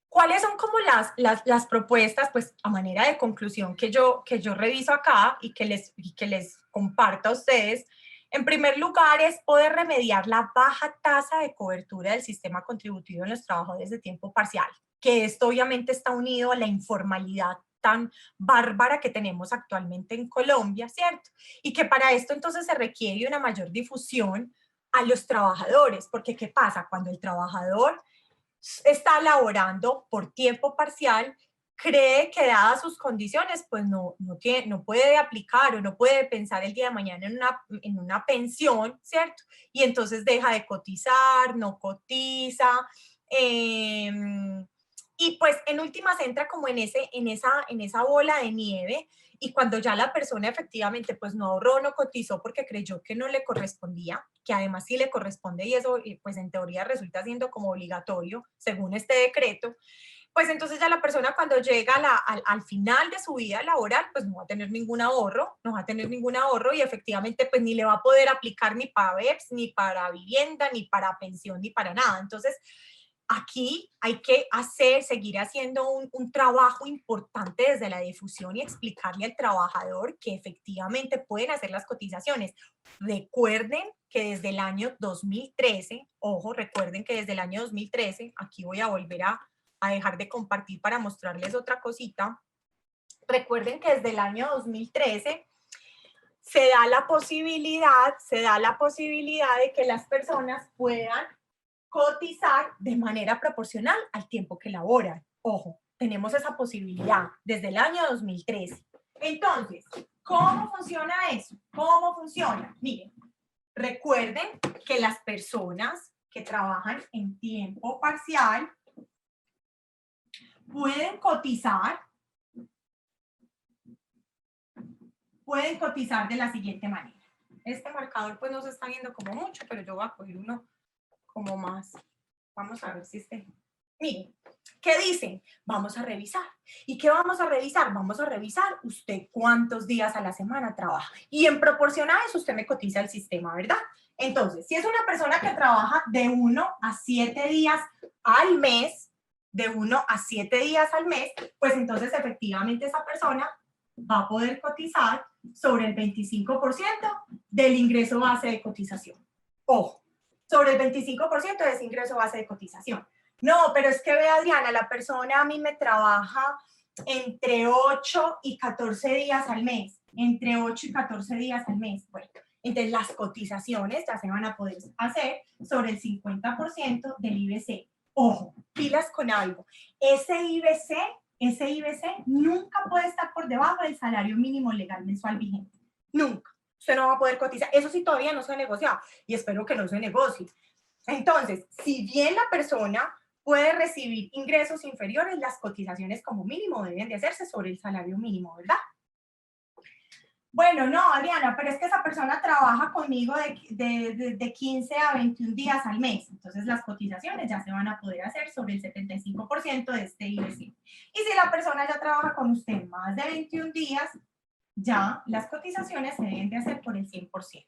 ¿Cuáles son como las propuestas, pues a manera de conclusión que yo reviso acá y que les comparto a ustedes? En primer lugar, es poder remediar la baja tasa de cobertura del sistema contributivo en los trabajadores de tiempo parcial, que esto obviamente está unido a la informalidad tan bárbara que tenemos actualmente en Colombia, ¿cierto? Y que para esto entonces se requiere una mayor difusión a los trabajadores, porque ¿qué pasa? Cuando el trabajador está laborando por tiempo parcial, cree que dadas sus condiciones, pues no puede aplicar o no puede pensar el día de mañana en una pensión, ¿cierto? Y entonces deja de cotizar, no cotiza, y pues en últimas entra como en esa bola de nieve, y cuando ya la persona efectivamente pues no ahorró, no cotizó porque creyó que no le correspondía, que además sí le corresponde y eso pues en teoría resulta siendo como obligatorio según este decreto, pues entonces ya la persona cuando llega al final de su vida laboral pues no va a tener ningún ahorro, y efectivamente pues ni le va a poder aplicar ni para BEPS, ni para vivienda, ni para pensión, ni para nada. Entonces aquí hay que seguir haciendo un trabajo importante desde la difusión y explicarle al trabajador que efectivamente pueden hacer las cotizaciones. Recuerden que desde el año 2013, ojo, recuerden que desde el año 2013, aquí voy a volver a dejar de compartir para mostrarles otra cosita. Recuerden que desde el año 2013 se da la posibilidad de que las personas puedan cotizar de manera proporcional al tiempo que laboran. Ojo, tenemos esa posibilidad desde el año 2013. Entonces, ¿cómo funciona eso? ¿Cómo funciona? Miren, recuerden que las personas que trabajan en tiempo parcial pueden cotizar de la siguiente manera. Este marcador pues no se está viendo como mucho, pero yo voy a coger uno como más. Vamos a ver si miren, ¿qué dicen? Vamos a revisar. ¿Y qué vamos a revisar? Vamos a revisar usted cuántos días a la semana trabaja. Y en proporción a eso usted me cotiza el sistema, ¿verdad? Entonces, si es una persona que trabaja de 1 a 7 días al mes, pues entonces efectivamente esa persona va a poder cotizar sobre el 25% del ingreso base de cotización. Ojo, sobre el 25% de ese ingreso base de cotización. No, pero es que ve, Adriana, la persona a mí me trabaja entre 8 y 14 días al mes. Bueno, entonces las cotizaciones ya se van a poder hacer sobre el 50% del IBC. Ojo, pilas con algo. Ese IBC nunca puede estar por debajo del salario mínimo legal mensual vigente. Nunca. Usted no va a poder cotizar. Eso sí todavía no se ha negociado y espero que no se negocie. Entonces, si bien la persona puede recibir ingresos inferiores, las cotizaciones como mínimo deben de hacerse sobre el salario mínimo, ¿verdad? Bueno, no, Adriana, pero es que esa persona trabaja conmigo de 15 a 21 días al mes. Entonces, las cotizaciones ya se van a poder hacer sobre el 75% de este IBC. Y si la persona ya trabaja con usted más de 21 días, ya las cotizaciones se deben de hacer por el 100%.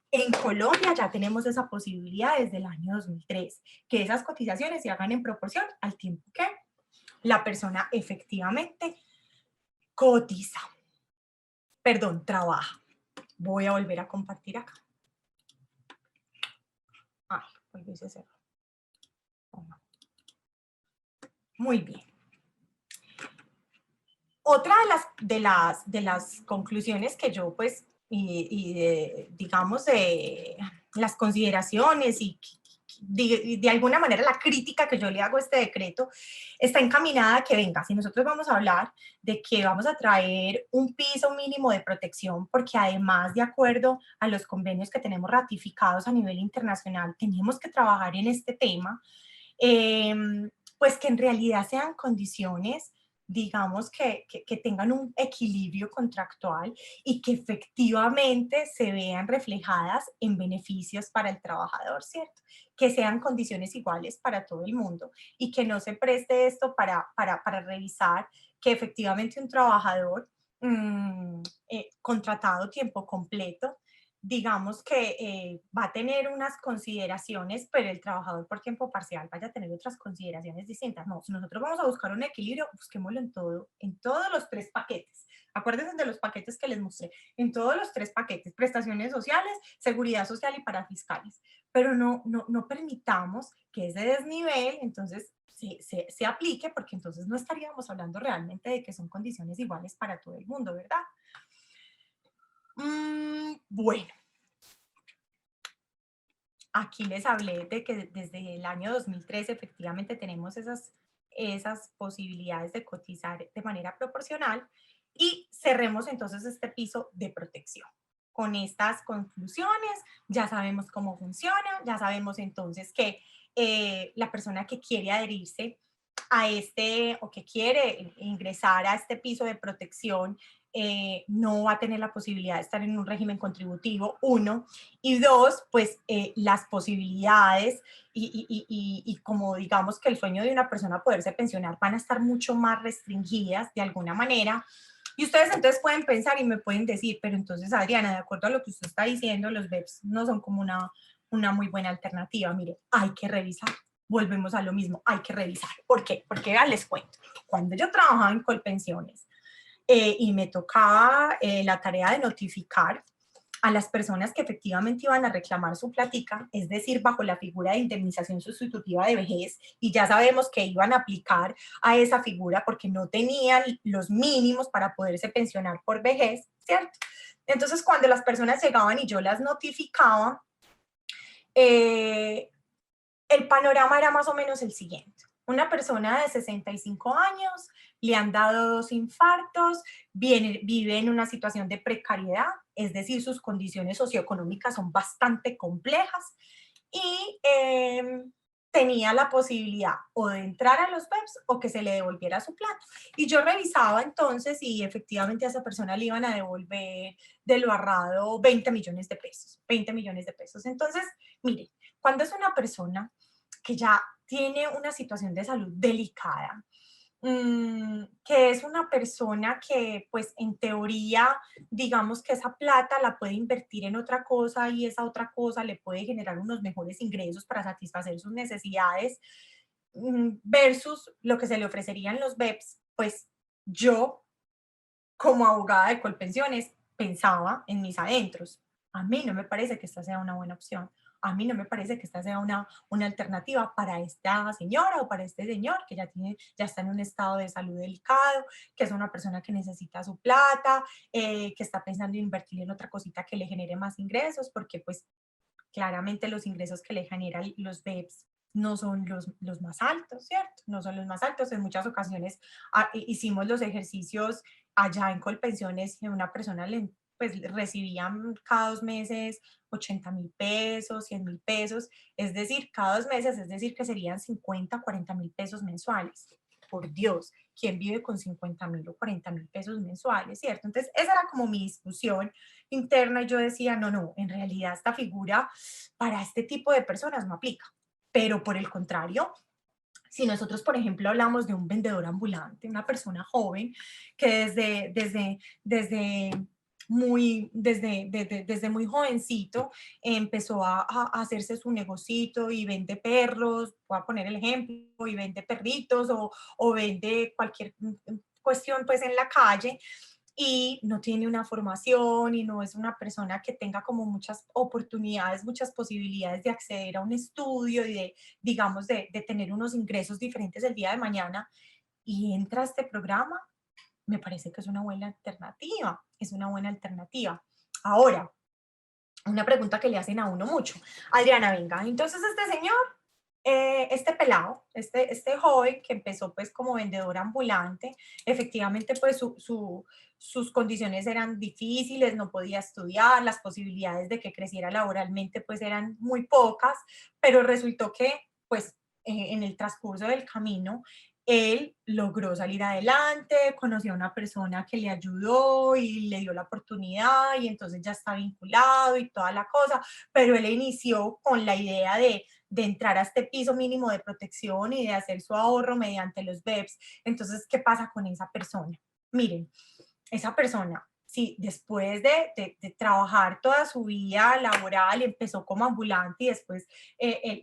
En Colombia ya tenemos esa posibilidad desde el año 2003, que esas cotizaciones se hagan en proporción al tiempo que la persona efectivamente cotiza. Perdón, trabaja. Voy a volver a compartir acá. Ay, volví a cerrar. Muy bien. Otra de las conclusiones que yo, pues, digamos, las consideraciones y de alguna manera la crítica que yo le hago a este decreto está encaminada a que, venga, si nosotros vamos a hablar de que vamos a traer un piso mínimo de protección, porque además, de acuerdo a los convenios que tenemos ratificados a nivel internacional, tenemos que trabajar en este tema, pues que en realidad sean condiciones, digamos, que tengan un equilibrio contractual y que efectivamente se vean reflejadas en beneficios para el trabajador, ¿cierto? Que sean condiciones iguales para todo el mundo y que no se preste esto para revisar que efectivamente un trabajador contratado tiempo completo, digamos que va a tener unas consideraciones, pero el trabajador por tiempo parcial vaya a tener otras consideraciones distintas. No, si nosotros vamos a buscar un equilibrio, busquémoslo en todos los tres paquetes. Acuérdense de los paquetes que les mostré, en todos los tres paquetes, prestaciones sociales, seguridad social y parafiscales. Pero no permitamos que ese desnivel, entonces, se aplique, porque entonces no estaríamos hablando realmente de que son condiciones iguales para todo el mundo, ¿verdad? Bueno, aquí les hablé de que desde el año 2013 efectivamente tenemos esas posibilidades de cotizar de manera proporcional y cerremos entonces este piso de protección. Con estas conclusiones ya sabemos cómo funciona, ya sabemos entonces que la persona que quiere adherirse a o que quiere ingresar a este piso de protección no va a tener la posibilidad de estar en un régimen contributivo, uno, y dos, pues las posibilidades y como digamos que el sueño de una persona poderse pensionar van a estar mucho más restringidas de alguna manera. Y ustedes entonces pueden pensar y me pueden decir, pero entonces, Adriana, de acuerdo a lo que usted está diciendo, los BEPS no son como una muy buena alternativa. Mire, hay que revisar. Volvemos a lo mismo, hay que revisar. ¿Por qué? Porque ya les cuento. Cuando yo trabajaba en Colpensiones y me tocaba la tarea de notificar a las personas que efectivamente iban a reclamar su platica, es decir, bajo la figura de indemnización sustitutiva de vejez, y ya sabemos que iban a aplicar a esa figura porque no tenían los mínimos para poderse pensionar por vejez, ¿cierto? Entonces, cuando las personas llegaban y yo las notificaba, el panorama era más o menos el siguiente. Una persona de 65 años, le han dado 2 infartos, vive en una situación de precariedad, es decir, sus condiciones socioeconómicas son bastante complejas y tenía la posibilidad o de entrar a los BEPS o que se le devolviera su plata. Y yo revisaba entonces y efectivamente a esa persona le iban a devolver de lo ahorrado 20 millones de pesos, 20 millones de pesos. Entonces, mire, cuando es una persona que ya tiene una situación de salud delicada, que es una persona que, pues, en teoría, digamos que esa plata la puede invertir en otra cosa y esa otra cosa le puede generar unos mejores ingresos para satisfacer sus necesidades, versus lo que se le ofrecerían los BEPS, pues yo, como abogada de Colpensiones, pensaba en mis adentros. A mí no me parece que esta sea una buena opción. A mí no me parece que esta sea una alternativa para esta señora o para este señor que ya está en un estado de salud delicado, que es una persona que necesita su plata, que está pensando en invertir en otra cosita que le genere más ingresos, porque pues claramente los ingresos que le generan los BEPS no son los más altos, ¿cierto? No son los más altos. En muchas ocasiones hicimos los ejercicios allá en Colpensiones y una persona pues recibían cada 2 meses 80,000 pesos, 100,000 pesos, es decir, cada 2 meses, es decir, que serían 50, 40,000 pesos mensuales. Por Dios, ¿quién vive con 50,000 o 40,000 pesos mensuales, cierto? Entonces, esa era como mi discusión interna y yo decía, no, en realidad esta figura para este tipo de personas no aplica. Pero por el contrario, si nosotros, por ejemplo, hablamos de un vendedor ambulante, una persona joven que desde muy jovencito empezó a hacerse su negocito y vende perros, voy a poner el ejemplo, y vende perritos o vende cualquier cuestión pues en la calle, y no tiene una formación y no es una persona que tenga como muchas oportunidades, muchas posibilidades de acceder a un estudio y de, digamos, de tener unos ingresos diferentes el día de mañana y entra a este programa, me parece que es una buena alternativa, es una buena alternativa. Ahora, una pregunta que le hacen a uno mucho. Adriana, venga, entonces este señor, este pelado, este joven que empezó pues como vendedor ambulante, efectivamente pues sus condiciones eran difíciles, no podía estudiar, las posibilidades de que creciera laboralmente pues eran muy pocas, pero resultó que pues en el transcurso del camino él logró salir adelante, conoció a una persona que le ayudó y le dio la oportunidad y entonces ya está vinculado y toda la cosa, pero él inició con la idea de entrar a este piso mínimo de protección y de hacer su ahorro mediante los BEPS. Entonces, ¿qué pasa con esa persona? Miren, esa persona, si después de trabajar toda su vida laboral, empezó como ambulante y después,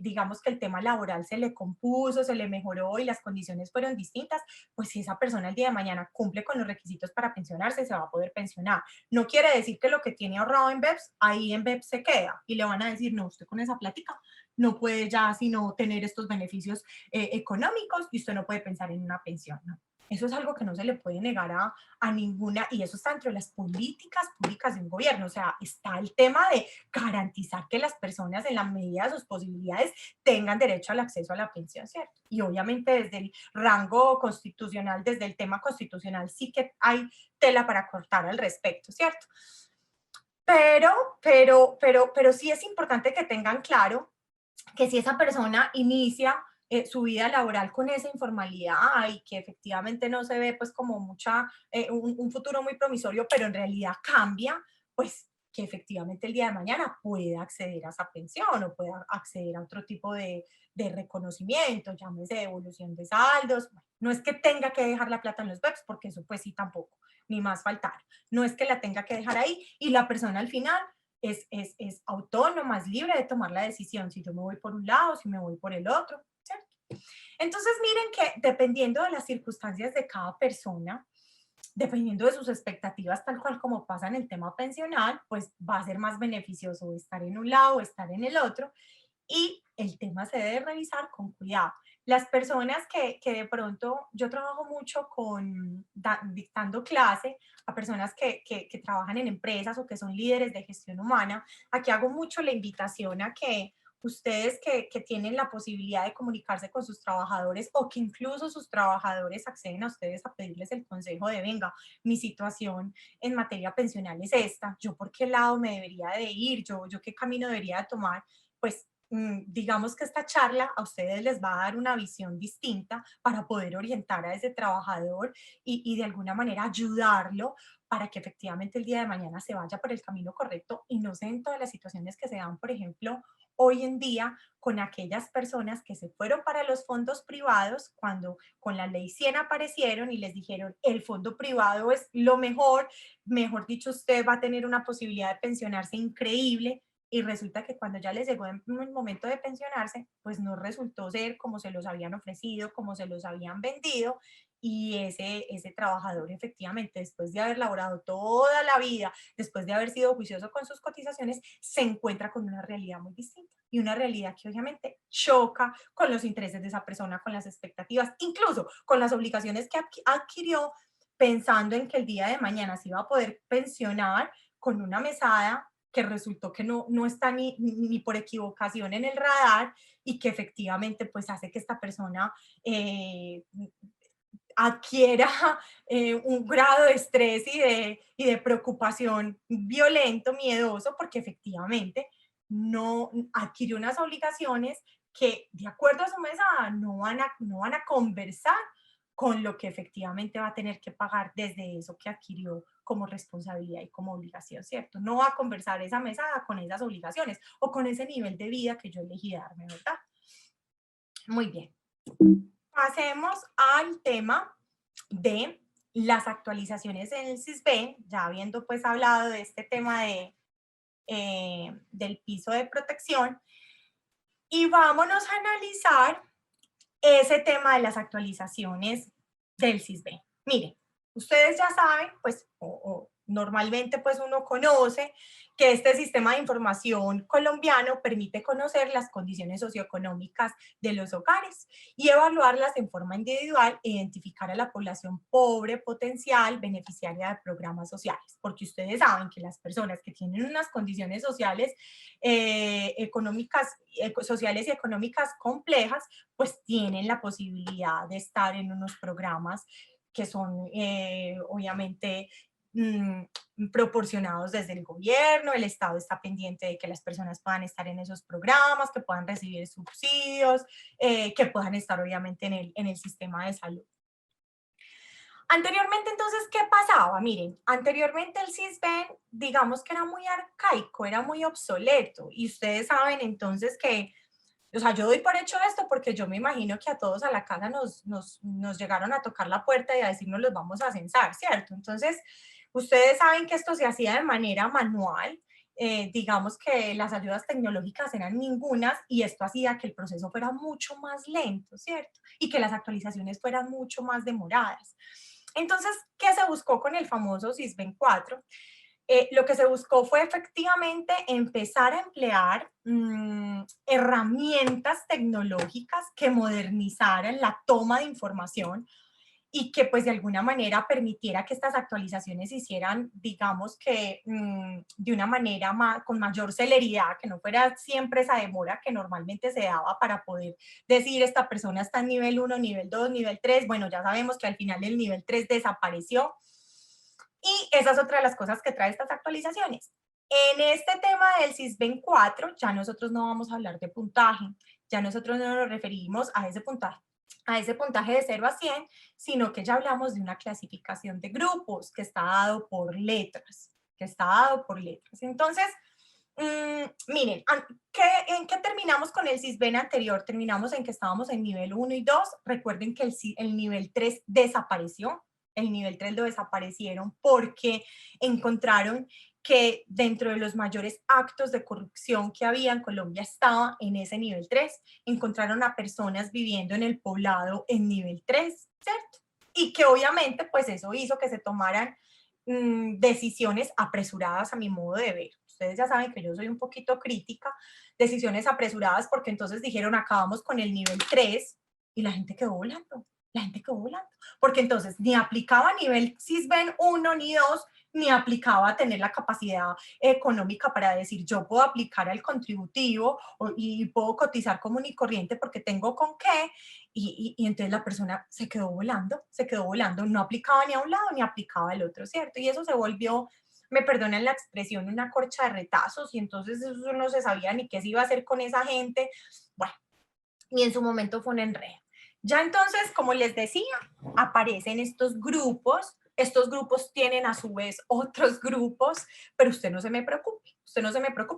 digamos que el tema laboral se le compuso, se le mejoró y las condiciones fueron distintas, pues si esa persona el día de mañana cumple con los requisitos para pensionarse, se va a poder pensionar. No quiere decir que lo que tiene ahorrado en BEPS, ahí en BEPS se queda y le van a decir, no, usted con esa plática no puede ya sino tener estos beneficios económicos y usted no puede pensar en una pensión, ¿no? Eso es algo que no se le puede negar a ninguna, y eso está dentro de las políticas públicas de un gobierno, o sea, está el tema de garantizar que las personas en la medida de sus posibilidades tengan derecho al acceso a la pensión, ¿cierto? Y obviamente desde el rango constitucional, desde el tema constitucional, sí que hay tela para cortar al respecto, ¿cierto? Pero sí es importante que tengan claro que si esa persona inicia su vida laboral con esa informalidad y que efectivamente no se ve pues como un futuro muy promisorio, pero en realidad cambia, pues que efectivamente el día de mañana pueda acceder a esa pensión o pueda acceder a otro tipo de reconocimiento, llámese devolución de saldos. No es que tenga que dejar la plata en los BEPS, porque eso pues sí tampoco, ni más faltar. No es que la tenga que dejar ahí y la persona al final es autónoma, es libre de tomar la decisión si yo me voy por un lado, si me voy por el otro, ¿cierto? Entonces miren que dependiendo de las circunstancias de cada persona, dependiendo de sus expectativas, tal cual como pasa en el tema pensional, pues va a ser más beneficioso estar en un lado o estar en el otro. Y el tema se debe revisar con cuidado. Las personas que de pronto, yo trabajo mucho dictando clase a personas que trabajan en empresas o que son líderes de gestión humana. Aquí hago mucho la invitación a que ustedes que tienen la posibilidad de comunicarse con sus trabajadores o que incluso sus trabajadores acceden a ustedes a pedirles el consejo de, venga, mi situación en materia pensional es esta, yo por qué lado me debería de ir, yo qué camino debería de tomar, pues digamos que esta charla a ustedes les va a dar una visión distinta para poder orientar a ese trabajador y de alguna manera ayudarlo para que efectivamente el día de mañana se vaya por el camino correcto y no se den todas las situaciones que se dan, por ejemplo, hoy en día con aquellas personas que se fueron para los fondos privados cuando con la ley 100 aparecieron y les dijeron el fondo privado es lo mejor dicho, usted va a tener una posibilidad de pensionarse increíble, y resulta que cuando ya les llegó el momento de pensionarse, pues no resultó ser como se los habían ofrecido, como se los habían vendido, y ese trabajador efectivamente, después de haber laborado toda la vida, después de haber sido juicioso con sus cotizaciones, se encuentra con una realidad muy distinta, y una realidad que obviamente choca con los intereses de esa persona, con las expectativas, incluso con las obligaciones que adquirió, pensando en que el día de mañana se iba a poder pensionar con una mesada que resultó que no está ni por equivocación en el radar y que efectivamente pues hace que esta persona adquiera un grado de estrés y de preocupación violento, miedoso, porque efectivamente no adquirió unas obligaciones que de acuerdo a su mesada no van a conversar con lo que efectivamente va a tener que pagar desde eso que adquirió como responsabilidad y como obligación, ¿cierto? No va a conversar esa mesada con esas obligaciones o con ese nivel de vida que yo elegí darme, ¿verdad? Muy bien. Pasemos al tema de las actualizaciones en el SISBEN, ya habiendo pues hablado de este tema del piso de protección, y vámonos a analizar ese tema de las actualizaciones del SISBEN. Miren, Ustedes ya saben, pues, o normalmente pues uno conoce que este sistema de información colombiano permite conocer las condiciones socioeconómicas de los hogares y evaluarlas en forma individual e identificar a la población pobre potencial beneficiaria de programas sociales, porque ustedes saben que las personas que tienen unas condiciones sociales, sociales y económicas complejas, pues tienen la posibilidad de estar en unos programas que son obviamente proporcionados desde el gobierno. El Estado está pendiente de que las personas puedan estar en esos programas, que puedan recibir subsidios, que puedan estar obviamente en el sistema de salud. Anteriormente, entonces, ¿qué pasaba? Miren, anteriormente el Sisbén, digamos que era muy arcaico, era muy obsoleto, y ustedes saben entonces que, o sea, yo doy por hecho esto porque yo me imagino que a todos a la casa nos llegaron a tocar la puerta y a decirnos los vamos a censar, ¿cierto? Entonces, ustedes saben que esto se hacía de manera manual, digamos que las ayudas tecnológicas eran ningunas y esto hacía que el proceso fuera mucho más lento, ¿cierto? Y que las actualizaciones fueran mucho más demoradas. Entonces, ¿qué se buscó con el famoso Sisbén 4? Lo que se buscó fue efectivamente empezar a emplear herramientas tecnológicas que modernizaran la toma de información y que pues de alguna manera permitiera que estas actualizaciones se hicieran, digamos que de una manera con mayor celeridad, que no fuera siempre esa demora que normalmente se daba para poder decir esta persona está en nivel 1, nivel 2, nivel 3, bueno, ya sabemos que al final el nivel 3 desapareció. Y esa es otra de las cosas que trae estas actualizaciones. En este tema del Sisbén 4, ya nosotros no vamos a hablar de puntaje, ya nosotros no nos referimos a ese puntaje de 0 a 100, sino que ya hablamos de una clasificación de grupos que está dado por letras, Entonces, miren, ¿en qué terminamos con el Sisbén anterior? Terminamos en que estábamos en nivel 1 y 2. Recuerden que el nivel 3 desapareció. El nivel 3 lo desaparecieron porque encontraron que dentro de los mayores actos de corrupción que había en Colombia estaba en ese nivel 3. Encontraron a personas viviendo en el poblado en nivel 3, ¿cierto? Y que obviamente pues eso hizo que se tomaran decisiones apresuradas a mi modo de ver. Ustedes ya saben que yo soy un poquito crítica, decisiones apresuradas porque entonces dijeron acabamos con el nivel 3 y la gente quedó volando. Porque entonces ni aplicaba nivel Sisbén 1 ni 2, ni aplicaba tener la capacidad económica para decir yo puedo aplicar al contributivo y puedo cotizar común y corriente porque tengo con qué, y entonces la persona se quedó volando, no aplicaba ni a un lado ni aplicaba al otro, ¿cierto? Y eso se volvió, me perdonan la expresión, una corcha de retazos, y entonces eso no se sabía ni qué se iba a hacer con esa gente, bueno, y en su momento fue un enredo. Ya entonces, como les decía, aparecen estos grupos tienen a su vez otros grupos, pero usted no se me preocupe,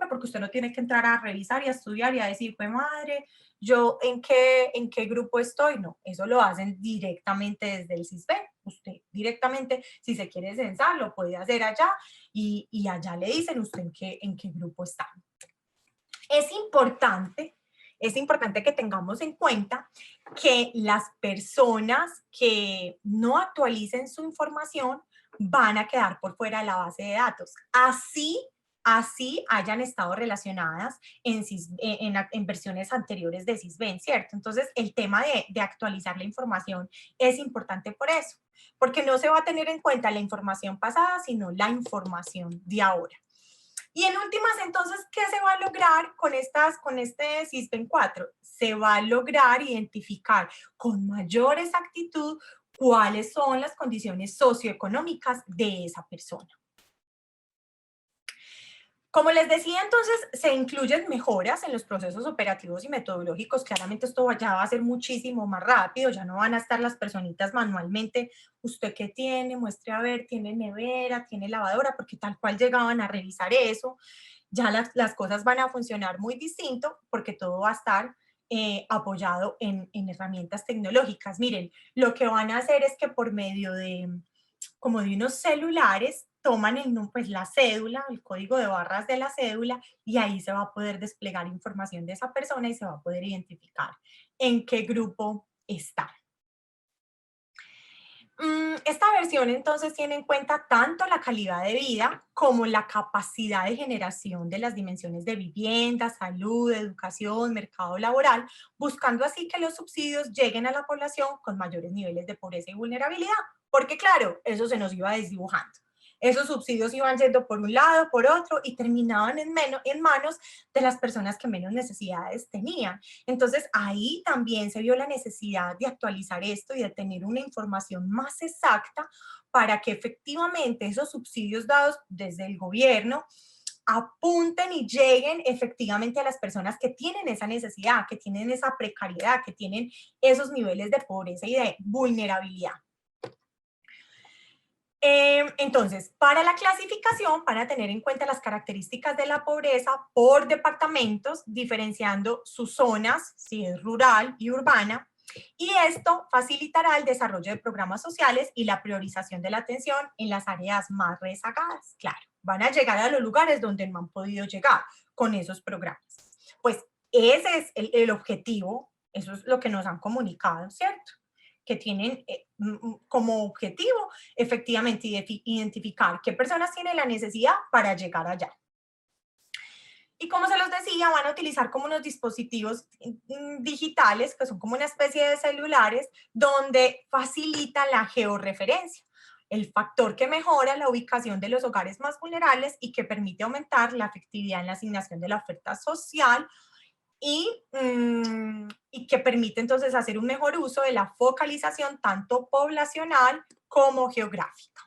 porque usted no tiene que entrar a revisar y a estudiar y a decir, pues madre, yo en qué grupo estoy, no, eso lo hacen directamente desde el Sisbén. Usted directamente, si se quiere censar, lo puede hacer allá y allá le dicen usted en qué grupo está. Es importante que tengamos en cuenta que las personas que no actualicen su información van a quedar por fuera de la base de datos. Así hayan estado relacionadas en versiones anteriores de Sisbén, ¿cierto? Entonces, el tema de actualizar la información es importante por eso, porque no se va a tener en cuenta la información pasada, sino la información de ahora. Y en últimas, entonces, ¿qué se va a lograr con este Sisbén 4? Se va a lograr identificar con mayor exactitud cuáles son las condiciones socioeconómicas de esa persona. Como les decía, entonces, se incluyen mejoras en los procesos operativos y metodológicos. Claramente esto ya va a ser muchísimo más rápido, ya no van a estar las personitas manualmente, ¿usted qué tiene? Muestre a ver, ¿tiene nevera? ¿Tiene lavadora? Porque tal cual llegaban a revisar eso, ya las cosas van a funcionar muy distinto porque todo va a estar apoyado en herramientas tecnológicas. Miren, lo que van a hacer es que por medio de unos celulares toman pues, la cédula, el código de barras de la cédula, y ahí se va a poder desplegar información de esa persona y se va a poder identificar en qué grupo está. Esta versión entonces tiene en cuenta tanto la calidad de vida como la capacidad de generación de las dimensiones de vivienda, salud, educación, mercado laboral, buscando así que los subsidios lleguen a la población con mayores niveles de pobreza y vulnerabilidad, porque claro, eso se nos iba desdibujando. Esos subsidios iban yendo por un lado, por otro, y terminaban en manos de las personas que menos necesidades tenían. Entonces, ahí también se vio la necesidad de actualizar esto y de tener una información más exacta para que efectivamente esos subsidios dados desde el gobierno apunten y lleguen efectivamente a las personas que tienen esa necesidad, que tienen esa precariedad, que tienen esos niveles de pobreza y de vulnerabilidad. Entonces, para la clasificación van a tener en cuenta las características de la pobreza por departamentos, diferenciando sus zonas, si es rural y urbana, y esto facilitará el desarrollo de programas sociales y la priorización de la atención en las áreas más rezagadas. Claro, van a llegar a los lugares donde no han podido llegar con esos programas. Pues ese es el objetivo, eso es lo que nos han comunicado, ¿cierto? Que tienen como objetivo efectivamente identificar qué personas tienen la necesidad para llegar allá. Y como se los decía, van a utilizar como unos dispositivos digitales, que son como una especie de celulares, donde facilitan la georreferencia, el factor que mejora la ubicación de los hogares más vulnerables y que permite aumentar la efectividad en la asignación de la oferta social y que permite entonces hacer un mejor uso de la focalización tanto poblacional como geográfica.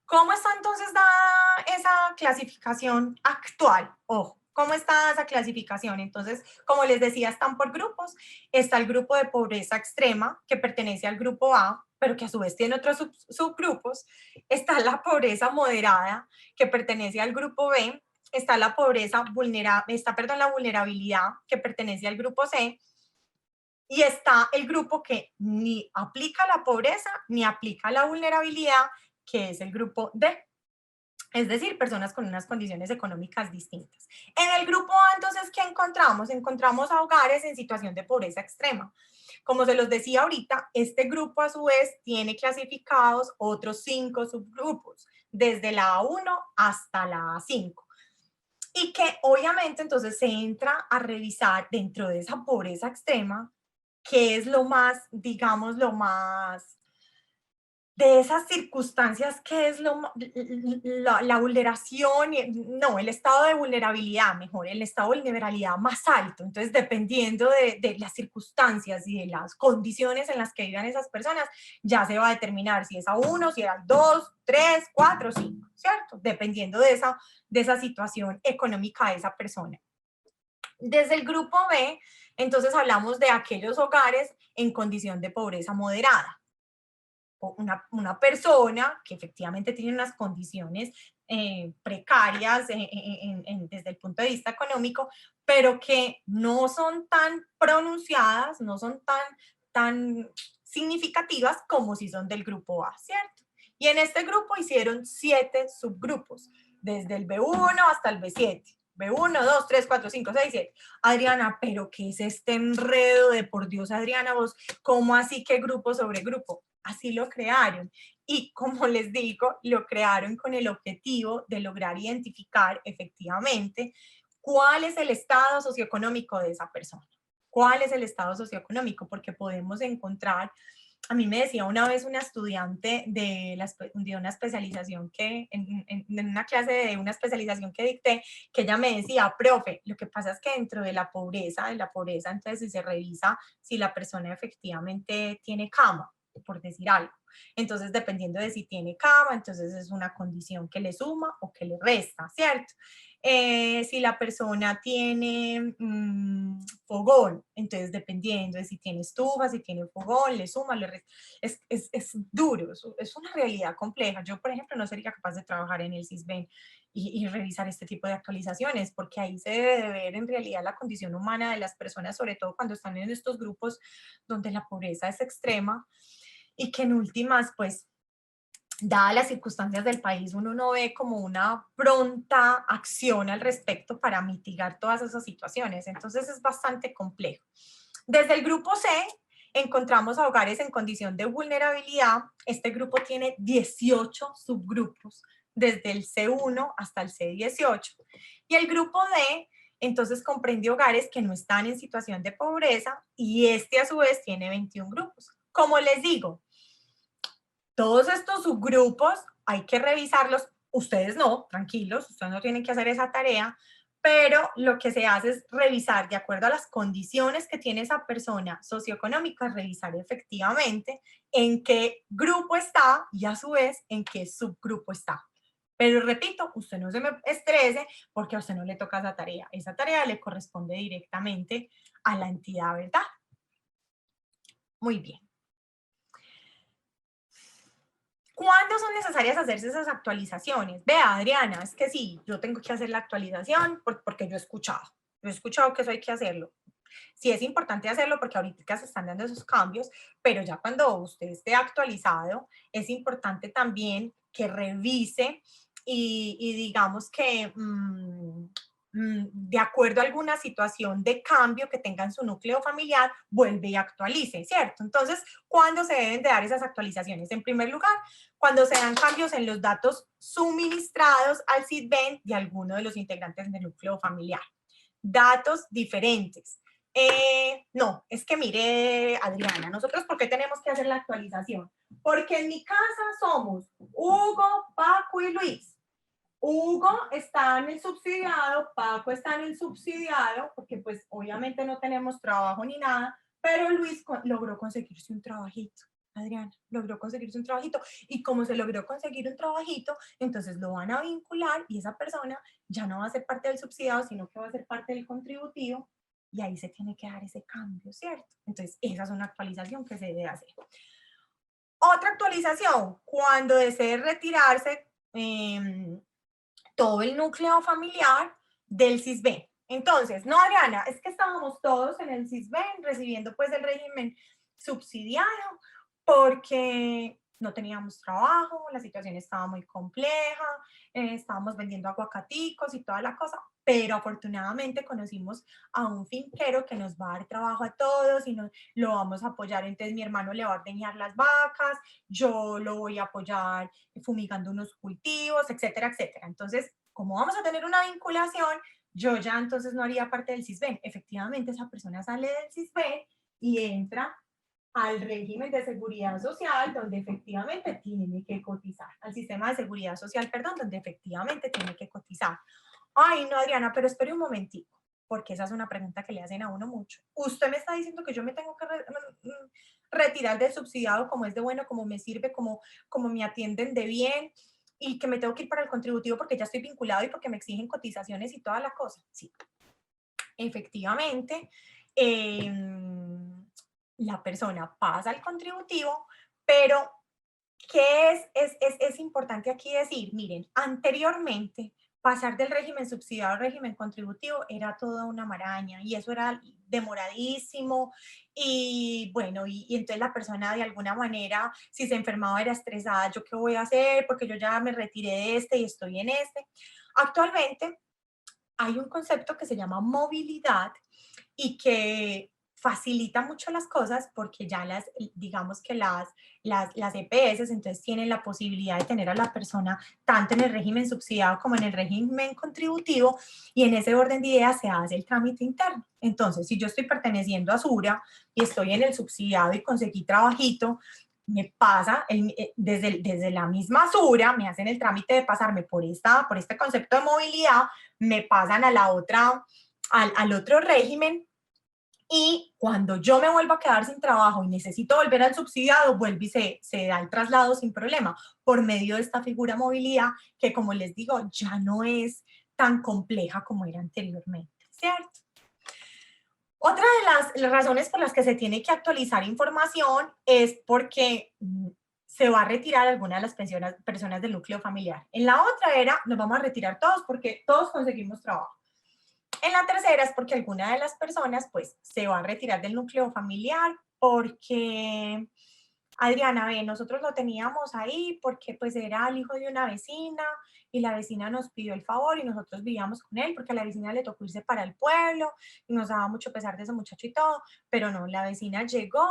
¿Cómo está entonces dada esa clasificación actual? Ojo, ¿cómo está esa clasificación? Entonces, como les decía, están por grupos. Está el grupo de pobreza extrema, que pertenece al grupo A, pero que a su vez tiene otros subgrupos. Está la pobreza moderada, que pertenece al grupo B. Está la pobreza la vulnerabilidad, que pertenece al grupo C. Y está el grupo que ni aplica la pobreza ni aplica la vulnerabilidad, que es el grupo D, es decir, personas con unas condiciones económicas distintas. En el grupo A, entonces, ¿qué encontramos? Encontramos a hogares en situación de pobreza extrema. Como se los decía ahorita, este grupo a su vez tiene clasificados otros 5 subgrupos, desde la A1 hasta la A5. Y que obviamente entonces se entra a revisar dentro de esa pobreza extrema qué es lo más, digamos, lo más de esas circunstancias, ¿qué es la vulneración? No, el estado de vulnerabilidad, mejor, el estado de vulnerabilidad más alto. Entonces, dependiendo de las circunstancias y de las condiciones en las que vivan esas personas, ya se va a determinar si es a 1, si es a 2, 3, 4, 5, ¿cierto? Dependiendo de esa situación económica de esa persona. Desde el grupo B, entonces hablamos de aquellos hogares en condición de pobreza moderada. Una persona que efectivamente tiene unas condiciones precarias desde el punto de vista económico, pero que no son tan pronunciadas, no son tan significativas como si son del grupo A, ¿cierto? Y en este grupo hicieron 7 subgrupos, desde el B1 hasta el B7. B1, 2, 3, 4, 5, 6, 7. Adriana, ¿pero qué es este enredo de por Dios, Adriana, vos? ¿Cómo así que grupo sobre grupo? Así lo crearon. Y como les digo, lo crearon con el objetivo de lograr identificar efectivamente cuál es el estado socioeconómico de esa persona. ¿Cuál es el estado socioeconómico? Porque podemos encontrar, a mí me decía una vez una estudiante de una especialización en una clase de una especialización que dicté, que ella me decía, profe, lo que pasa es que dentro de la pobreza, entonces si se revisa si la persona efectivamente tiene cama, por decir algo. Entonces, dependiendo de si tiene cama, entonces es una condición que le suma o que le resta, ¿cierto? Si la persona tiene fogón, entonces dependiendo de si tiene estufa, si tiene fogón, le suma, le resta. Es duro, es una realidad compleja. Yo, por ejemplo, no sería capaz de trabajar en el Sisbén y revisar este tipo de actualizaciones, porque ahí se debe de ver en realidad la condición humana de las personas, sobre todo cuando están en estos grupos donde la pobreza es extrema, y que en últimas, pues, dadas las circunstancias del país, uno no ve como una pronta acción al respecto para mitigar todas esas situaciones. Entonces es bastante complejo. Desde el grupo C encontramos a hogares en condición de vulnerabilidad. Este grupo tiene 18 subgrupos, desde el C1 hasta el C18. Y el grupo D, entonces, comprende hogares que no están en situación de pobreza y este a su vez tiene 21 grupos. Como les digo, todos estos subgrupos hay que revisarlos. Ustedes no, tranquilos, ustedes no tienen que hacer esa tarea, pero lo que se hace es revisar de acuerdo a las condiciones que tiene esa persona socioeconómica, revisar efectivamente en qué grupo está y a su vez en qué subgrupo está. Pero repito, usted no se me estrese porque a usted no le toca esa tarea. Esa tarea le corresponde directamente a la entidad, ¿verdad? Muy bien. ¿Cuándo son necesarias hacerse esas actualizaciones? Vea, Adriana, es que sí, yo tengo que hacer la actualización porque yo he escuchado que eso hay que hacerlo. Sí es importante hacerlo porque ahorita se están dando esos cambios, pero ya cuando usted esté actualizado, es importante también que revise y digamos que de acuerdo a alguna situación de cambio que tenga en su núcleo familiar, vuelve y actualice, ¿cierto? Entonces, ¿cuándo se deben de dar esas actualizaciones? En primer lugar, cuando se dan cambios en los datos suministrados al SISBEN de alguno de los integrantes del núcleo familiar. Datos diferentes. No, es que mire, Adriana, nosotros ¿por qué tenemos que hacer la actualización? Porque en mi casa somos Hugo, Paco y Luis. Hugo está en el subsidiado, Paco está en el subsidiado, porque pues obviamente no tenemos trabajo ni nada, pero Luis logró conseguirse un trabajito. Adriana, logró conseguirse un trabajito. Y como se logró conseguir un trabajito, entonces lo van a vincular y esa persona ya no va a ser parte del subsidiado, sino que va a ser parte del contributivo y ahí se tiene que dar ese cambio, ¿cierto? Entonces, esa es una actualización que se debe hacer. Otra actualización, cuando desee retirarse todo el núcleo familiar del SISBEN. Entonces, no, Adriana, es que estábamos todos en el SISBEN recibiendo pues el régimen subsidiario porque no teníamos trabajo, la situación estaba muy compleja, estábamos vendiendo aguacaticos y toda la cosa, pero afortunadamente conocimos a un finquero que nos va a dar trabajo a todos y lo vamos a apoyar. Entonces mi hermano le va a ordeñar las vacas, yo lo voy a apoyar fumigando unos cultivos, etcétera, etcétera. Entonces, como vamos a tener una vinculación, yo ya entonces no haría parte del SISBEN. Efectivamente, esa persona sale del SISBEN y entra al régimen de seguridad social, donde efectivamente tiene que cotizar, al sistema de seguridad social, perdón, donde efectivamente tiene que cotizar. Ay, no, Adriana, pero espere un momentico, porque esa es una pregunta que le hacen a uno mucho. Usted me está diciendo que yo me tengo que retirar del subsidiado, como es de bueno, como me sirve, como me atienden de bien, y que me tengo que ir para el contributivo porque ya estoy vinculado y porque me exigen cotizaciones y toda la cosa. Sí, efectivamente, la persona pasa al contributivo, pero ¿qué es importante aquí decir? Miren, anteriormente pasar del régimen subsidiado al régimen contributivo era toda una maraña y eso era demoradísimo y bueno, y entonces la persona de alguna manera, si se enfermaba era estresada, ¿yo qué voy a hacer? Porque yo ya me retiré de este y estoy en este. Actualmente hay un concepto que se llama movilidad y que facilita mucho las cosas porque ya digamos que las EPS entonces tienen la posibilidad de tener a la persona tanto en el régimen subsidiado como en el régimen contributivo y en ese orden de ideas se hace el trámite interno. Entonces, si yo estoy perteneciendo a Sura y estoy en el subsidiado y conseguí trabajito, me pasa, desde la misma Sura, me hacen el trámite de pasarme por este concepto de movilidad, me pasan a la otra, al otro régimen y cuando yo me vuelvo a quedar sin trabajo y necesito volver al subsidiado, vuelve y se da el traslado sin problema por medio de esta figura movilidad que, como les digo, ya no es tan compleja como era anteriormente, ¿cierto? Otra de las razones por las que se tiene que actualizar información es porque se va a retirar alguna de las personas del núcleo familiar. En la otra era, nos vamos a retirar todos porque todos conseguimos trabajo. En la tercera es porque alguna de las personas pues se va a retirar del núcleo familiar porque, Adriana, ve, nosotros lo teníamos ahí porque pues era el hijo de una vecina y la vecina nos pidió el favor y nosotros vivíamos con él porque a la vecina le tocó irse para el pueblo y nos daba mucho pesar de ese muchacho y todo, pero no, la vecina llegó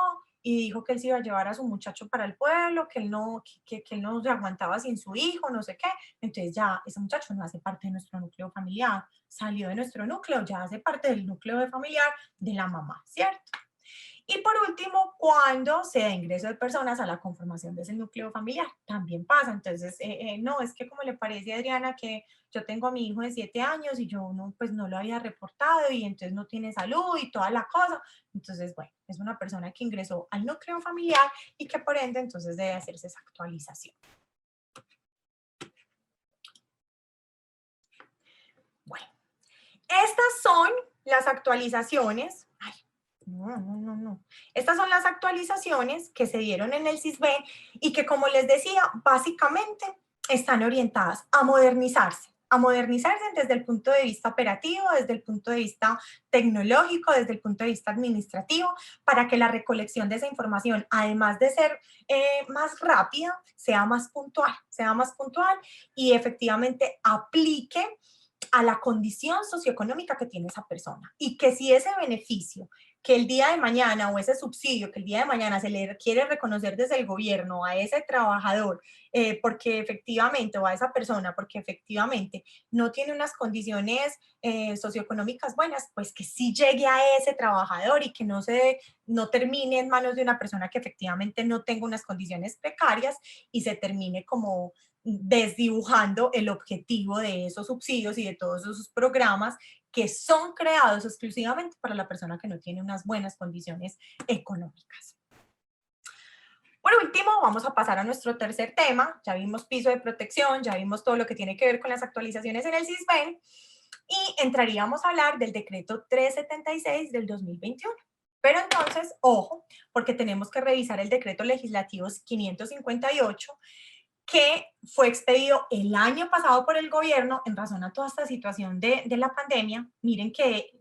y dijo que él se iba a llevar a su muchacho para el pueblo, que él no se aguantaba sin su hijo, no sé qué. Entonces ya ese muchacho no hace parte de nuestro núcleo familiar, salió de nuestro núcleo, ya hace parte del núcleo familiar de la mamá, ¿cierto? Y por último, cuando se da ingreso de personas a la conformación de ese núcleo familiar, también pasa. Entonces, no, es que como le parece a Adriana que yo tengo a mi hijo de 7 años y yo no, pues no lo había reportado y entonces no tiene salud y toda la cosa. Entonces, bueno, es una persona que ingresó al núcleo familiar y que por ende entonces debe hacerse esa actualización. Bueno, estas son las actualizaciones. Ay, no. Estas son las actualizaciones que se dieron en el CISBEN y que, como les decía, básicamente están orientadas a modernizarse desde el punto de vista operativo, desde el punto de vista tecnológico, desde el punto de vista administrativo, para que la recolección de esa información, además de ser más rápida, sea más puntual y efectivamente aplique a la condición socioeconómica que tiene esa persona, y que si ese beneficio que el día de mañana o ese subsidio que el día de mañana se le quiere reconocer desde el gobierno a ese trabajador porque efectivamente, o a esa persona porque efectivamente no tiene unas condiciones socioeconómicas buenas, pues que sí llegue a ese trabajador y que no termine en manos de una persona que efectivamente no tenga unas condiciones precarias y se termine como desdibujando el objetivo de esos subsidios y de todos esos programas que son creados exclusivamente para la persona que no tiene unas buenas condiciones económicas. Por último, vamos a pasar a nuestro tercer tema. Ya vimos piso de protección, ya vimos todo lo que tiene que ver con las actualizaciones en el CISBEN y entraríamos a hablar del decreto 376 del 2021. Pero entonces, ojo, porque tenemos que revisar el decreto legislativo 558 que fue expedido el año pasado por el gobierno en razón a toda esta situación de la pandemia. Miren que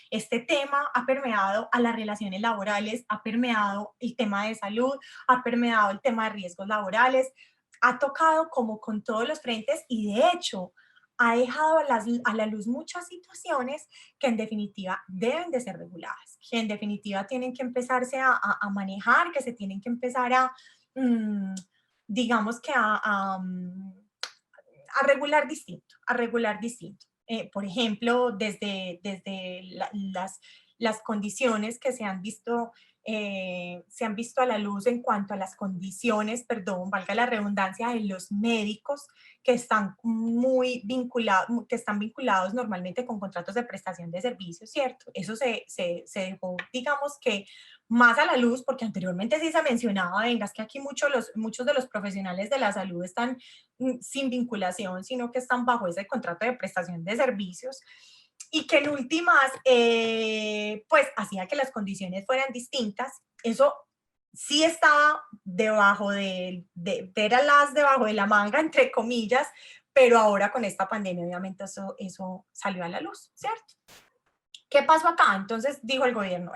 este tema ha permeado a las relaciones laborales, ha permeado el tema de salud, ha permeado el tema de riesgos laborales, ha tocado como con todos los frentes y de hecho ha dejado a la luz muchas situaciones que en definitiva deben de ser reguladas, que en definitiva tienen que empezarse a manejar, que se tienen que empezar digamos que a regular distinto, por ejemplo, desde las condiciones que se han visto a la luz en cuanto a las condiciones, perdón, valga la redundancia, de los médicos que están vinculados normalmente con contratos de prestación de servicios, ¿cierto? Eso se dejó, digamos que más a la luz, porque anteriormente sí se mencionaba, venga, es que aquí muchos de los profesionales de la salud están sin vinculación, sino que están bajo ese contrato de prestación de servicios, y que en últimas, pues, hacía que las condiciones fueran distintas. Eso sí estaba debajo debajo de la manga, entre comillas, pero ahora con esta pandemia, obviamente, eso salió a la luz, ¿cierto? ¿Qué pasó acá? Entonces, dijo el gobierno,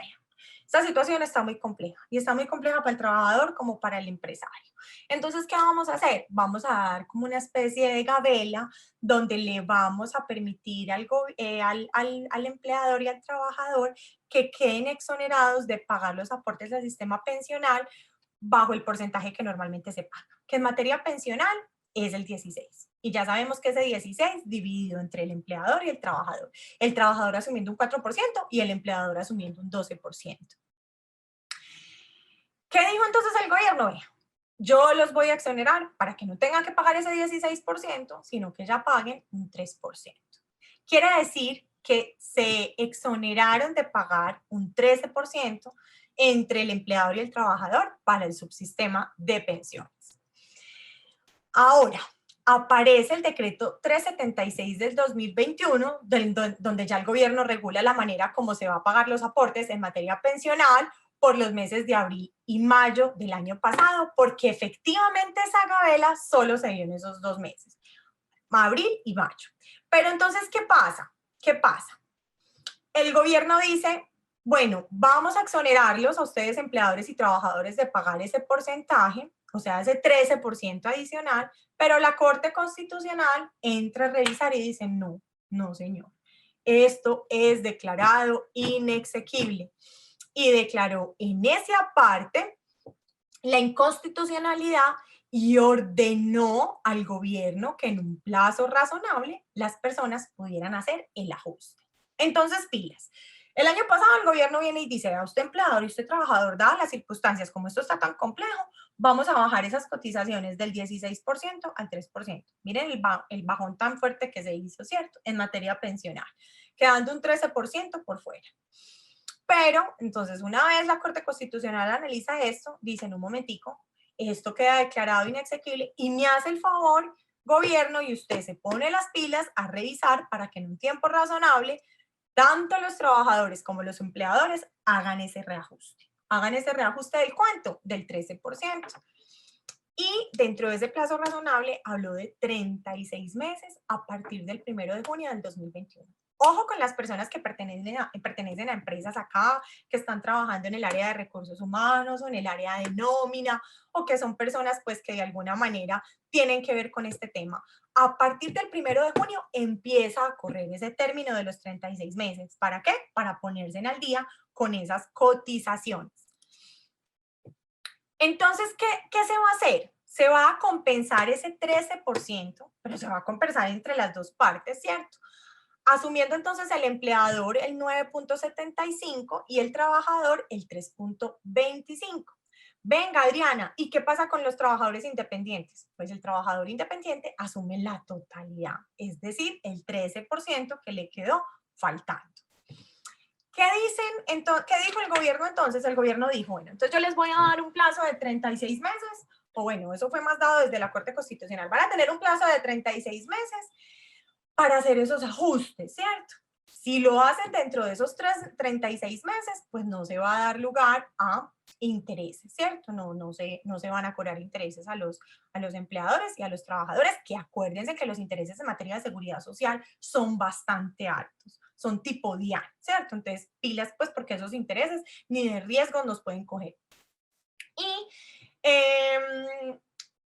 esta situación está muy compleja y está muy compleja para el trabajador como para el empresario. Entonces, ¿qué vamos a hacer? Vamos a dar como una especie de gabela donde le vamos a permitir al empleador y al trabajador que queden exonerados de pagar los aportes del sistema pensional bajo el porcentaje que normalmente se paga, que en materia pensional es el 16. Y ya sabemos que ese 16 dividido entre el empleador y el trabajador asumiendo un 4% y el empleador asumiendo un 12%. ¿Qué dijo entonces el gobierno? Yo los voy a exonerar para que no tengan que pagar ese 16%, sino que ya paguen un 3%. Quiere decir que se exoneraron de pagar un 13% entre el empleador y el trabajador para el subsistema de pensiones. Ahora, aparece el decreto 376 del 2021, donde ya el gobierno regula la manera como se va a pagar los aportes en materia pensional por los meses de abril y mayo del año pasado, porque efectivamente esa gabela solo se dio en esos 2 meses, abril y mayo. Pero entonces, ¿qué pasa? El gobierno dice, bueno, vamos a exonerarlos a ustedes empleadores y trabajadores de pagar ese porcentaje, o sea, ese 13% adicional, pero la Corte Constitucional entra a revisar y dice, no señor, esto es declarado inexequible. y declaró en esa parte la inconstitucionalidad y ordenó al gobierno que en un plazo razonable las personas pudieran hacer el ajuste. Entonces, pilas. El año pasado el gobierno viene y dice, a usted empleador y usted trabajador, dadas las circunstancias, como esto está tan complejo, vamos a bajar esas cotizaciones del 16% al 3%. Miren el bajón tan fuerte que se hizo, ¿cierto? En materia pensional, quedando un 13% por fuera. Pero, entonces, una vez la Corte Constitucional analiza esto, dice, en un momentico, esto queda declarado inexequible y me hace el favor, gobierno, y usted se pone las pilas a revisar para que en un tiempo razonable, tanto los trabajadores como los empleadores hagan ese reajuste. Hagan ese reajuste del ¿cuánto? Del 13%. Y dentro de ese plazo razonable habló de 36 meses a partir del 1 de junio del 2021. Ojo con las personas que pertenecen a empresas acá, que están trabajando en el área de recursos humanos o en el área de nómina, o que son personas pues que de alguna manera tienen que ver con este tema. A partir del 1 de junio empieza a correr ese término de los 36 meses. ¿Para qué? Para ponerse al día con esas cotizaciones. Entonces, ¿qué se va a hacer? Se va a compensar ese 13%, pero se va a compensar entre las dos partes, ¿cierto? Asumiendo entonces el empleador el 9.75 y el trabajador el 3.25. Venga, Adriana, ¿y qué pasa con los trabajadores independientes? Pues el trabajador independiente asume la totalidad, es decir, el 13% que le quedó faltando. ¿Qué dijo el gobierno entonces? El gobierno dijo, bueno, entonces yo les voy a dar un plazo de 36 meses, o bueno, eso fue más dado desde la Corte Constitucional, van a tener un plazo de 36 meses para hacer esos ajustes, ¿cierto? Si lo hacen dentro de esos 36 meses, pues no se va a dar lugar a intereses, ¿cierto? No se van a cobrar intereses a los empleadores y a los trabajadores, que acuérdense que los intereses en materia de seguridad social son bastante altos, son tipo DIAN, ¿cierto? Entonces, pilas, pues, porque esos intereses ni de riesgo nos pueden coger. Y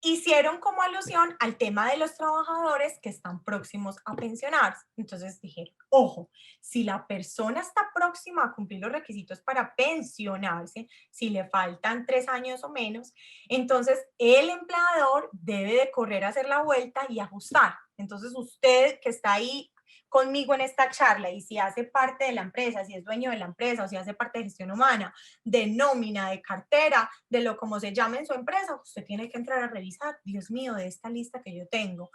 hicieron como alusión al tema de los trabajadores que están próximos a pensionarse. Entonces dijeron, ojo, si la persona está próxima a cumplir los requisitos para pensionarse, si le faltan 3 años o menos, entonces el empleador debe de correr a hacer la vuelta y ajustar. Entonces usted que está ahí conmigo en esta charla y si hace parte de la empresa, si es dueño de la empresa o si hace parte de gestión humana, de nómina, de cartera, de lo como se llame en su empresa, usted tiene que entrar a revisar, Dios mío, de esta lista que yo tengo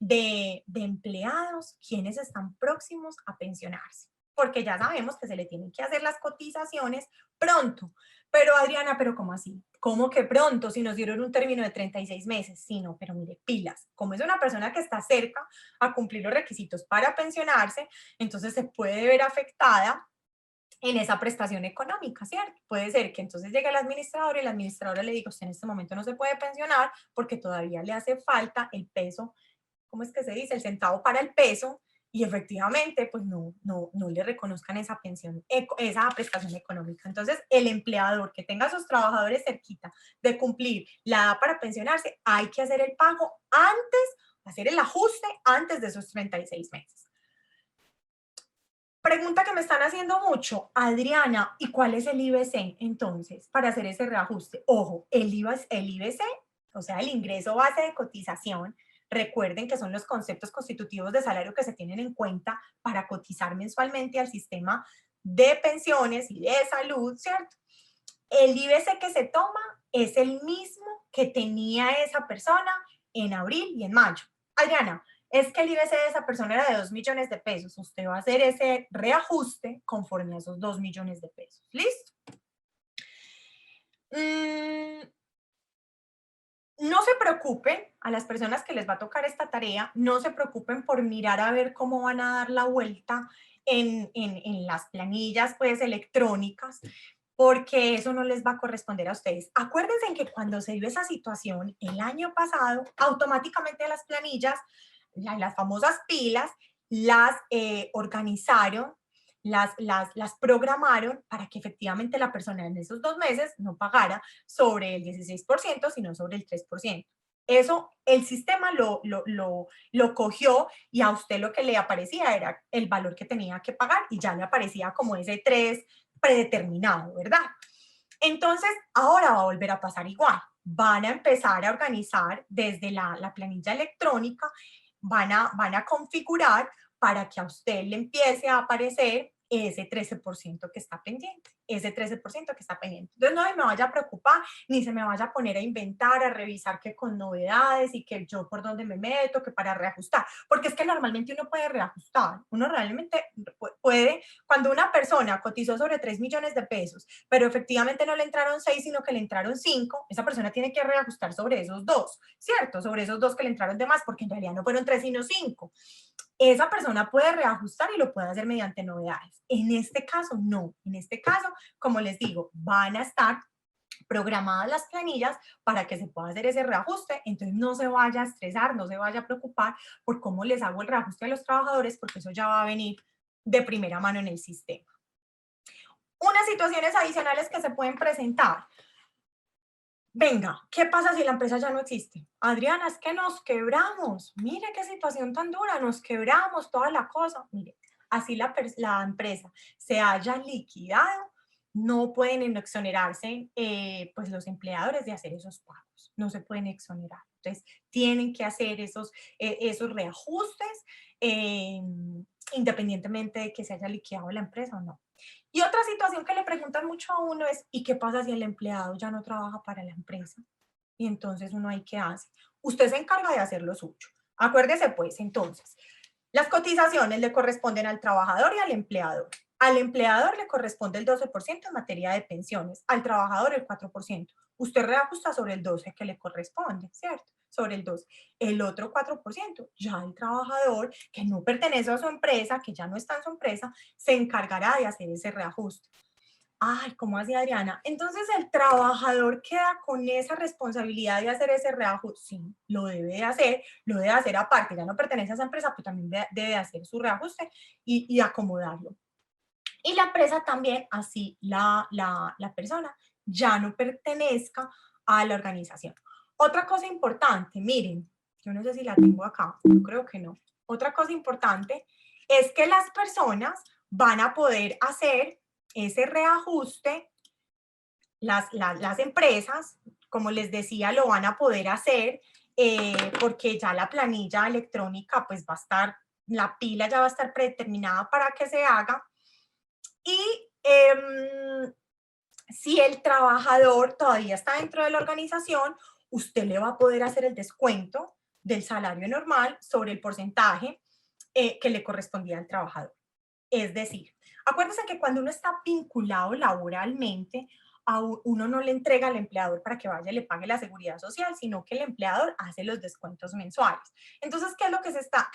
de empleados, quienes están próximos a pensionarse. Porque ya sabemos que se le tienen que hacer las cotizaciones pronto. Pero Adriana, ¿pero cómo así? ¿Cómo que pronto? Si nos dieron un término de 36 meses. Sí, no, pero mire, pilas. Como es una persona que está cerca a cumplir los requisitos para pensionarse, entonces se puede ver afectada en esa prestación económica, ¿cierto? Puede ser que entonces llegue el administrador y el administrador le diga, usted en este momento no se puede pensionar porque todavía le hace falta el peso, ¿cómo es que se dice? El centavo para el peso, y efectivamente, pues no le reconozcan esa pensión, esa prestación económica. Entonces, el empleador que tenga a sus trabajadores cerquita de cumplir la edad para pensionarse, hay que hacer el pago antes, hacer el ajuste antes de esos 36 meses. Pregunta que me están haciendo mucho, Adriana, ¿y cuál es el IBC entonces para hacer ese reajuste? Ojo, el IBC, o sea, el ingreso base de cotización, recuerden que son los conceptos constitutivos de salario que se tienen en cuenta para cotizar mensualmente al sistema de pensiones y de salud, ¿cierto? El IBC que se toma es el mismo que tenía esa persona en abril y en mayo. Adriana, es que el IBC de esa persona era de 2 millones de pesos. Usted va a hacer ese reajuste conforme a esos 2 millones de pesos. ¿Listo? No se preocupen, a las personas que les va a tocar esta tarea, no se preocupen por mirar a ver cómo van a dar la vuelta en las planillas pues electrónicas, porque eso no les va a corresponder a ustedes. Acuérdense que cuando se dio esa situación el año pasado, automáticamente las planillas, las famosas pilas, las organizaron, las programaron para que efectivamente la persona en esos 2 meses no pagara sobre el 16%, sino sobre el 3%. Eso el sistema lo cogió y a usted lo que le aparecía era el valor que tenía que pagar y ya le aparecía como ese 3, predeterminado, ¿verdad? Entonces, ahora va a volver a pasar igual. Van a empezar a organizar desde la planilla electrónica, van a configurar para que a usted le empiece a aparecer ese 13% que está pendiente, ese 13% que está pendiente. Entonces no me vaya a preocupar, ni se me vaya a poner a inventar, a revisar que con novedades y que yo por dónde me meto, que para reajustar, porque es que normalmente uno puede reajustar, uno realmente puede, cuando una persona cotizó sobre 3 millones de pesos, pero efectivamente no le entraron 6, sino que le entraron 5, esa persona tiene que reajustar sobre esos 2, ¿cierto? Sobre esos 2 que le entraron de más, porque en realidad no fueron 3, sino 5. Esa persona puede reajustar y lo puede hacer mediante novedades. En este caso, no. En este caso, como les digo, van a estar programadas las planillas para que se pueda hacer ese reajuste, entonces no se vaya a estresar, no se vaya a preocupar por cómo les hago el reajuste a los trabajadores, porque eso ya va a venir de primera mano en el sistema. Unas situaciones adicionales que se pueden presentar. Venga, ¿qué pasa si la empresa ya no existe? Adriana, es que nos quebramos. Mire qué situación tan dura, nos quebramos, toda la cosa. Mire, así la empresa se haya liquidado, no pueden exonerarse pues los empleadores de hacer esos pagos. No se pueden exonerar. Entonces, tienen que hacer esos reajustes independientemente de que se haya liquidado la empresa o no. Y otra situación que le preguntan mucho a uno es, ¿y qué pasa si el empleado ya no trabaja para la empresa? Y entonces uno ahí, ¿qué hace? Usted se encarga de hacer lo suyo. Acuérdese pues, entonces, las cotizaciones le corresponden al trabajador y al empleador. Al empleador le corresponde el 12% en materia de pensiones, al trabajador el 4%. Usted reajusta sobre el 12% que le corresponde, ¿cierto? Sobre el 12%. El otro 4%, ya el trabajador que no pertenece a su empresa, que ya no está en su empresa, se encargará de hacer ese reajuste. Ay, ¿cómo así, Adriana? Entonces el trabajador queda con esa responsabilidad de hacer ese reajuste. Sí, lo debe de hacer aparte, ya no pertenece a esa empresa, pero también debe hacer su reajuste y acomodarlo. Y la empresa también, así la persona ya no pertenezca a la organización. Otra cosa importante, miren, yo no sé si la tengo acá, yo creo que no. Otra cosa importante es que las personas van a poder hacer ese reajuste, las empresas, como les decía, lo van a poder hacer porque ya la planilla electrónica pues va a estar, la pila ya va a estar predeterminada para que se haga. Y si el trabajador todavía está dentro de la organización, usted le va a poder hacer el descuento del salario normal sobre el porcentaje que le correspondía al trabajador. Es decir, acuérdense que cuando uno está vinculado laboralmente, a uno no le entrega al empleador para que vaya y le pague la seguridad social, sino que el empleador hace los descuentos mensuales. Entonces, ¿qué es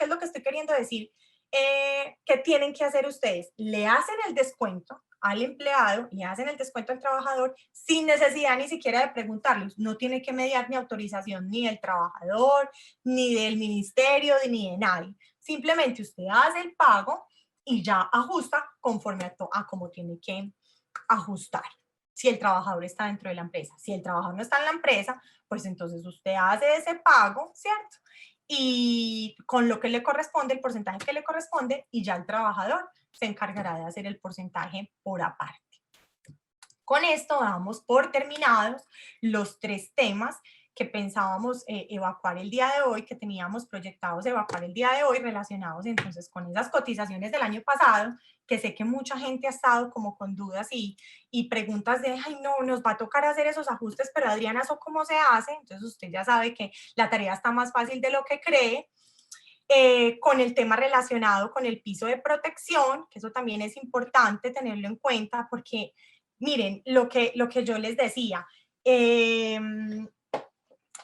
lo que estoy queriendo decir? ¿Qué tienen que hacer ustedes? Le hacen el descuento al empleado, le hacen el descuento al trabajador sin necesidad ni siquiera de preguntarles. No tiene que mediar ni autorización ni del trabajador, ni del ministerio, ni de nadie. Simplemente usted hace el pago y ya ajusta conforme a cómo tiene que ajustar. Si el trabajador está dentro de la empresa. Si el trabajador no está en la empresa, pues entonces usted hace ese pago, ¿cierto? Y con lo que le corresponde, el porcentaje que le corresponde, y ya el trabajador se encargará de hacer el porcentaje por aparte. Con esto damos por terminados los 3 temas que pensábamos evacuar el día de hoy, que teníamos proyectados evacuar el día de hoy, relacionados entonces con esas cotizaciones del año pasado, que sé que mucha gente ha estado como con dudas y preguntas de, ay no, nos va a tocar hacer esos ajustes, pero Adriana, ¿eso cómo se hace? Entonces usted ya sabe que la tarea está más fácil de lo que cree. Con el tema relacionado con el piso de protección, que eso también es importante tenerlo en cuenta porque, miren, lo que yo les decía,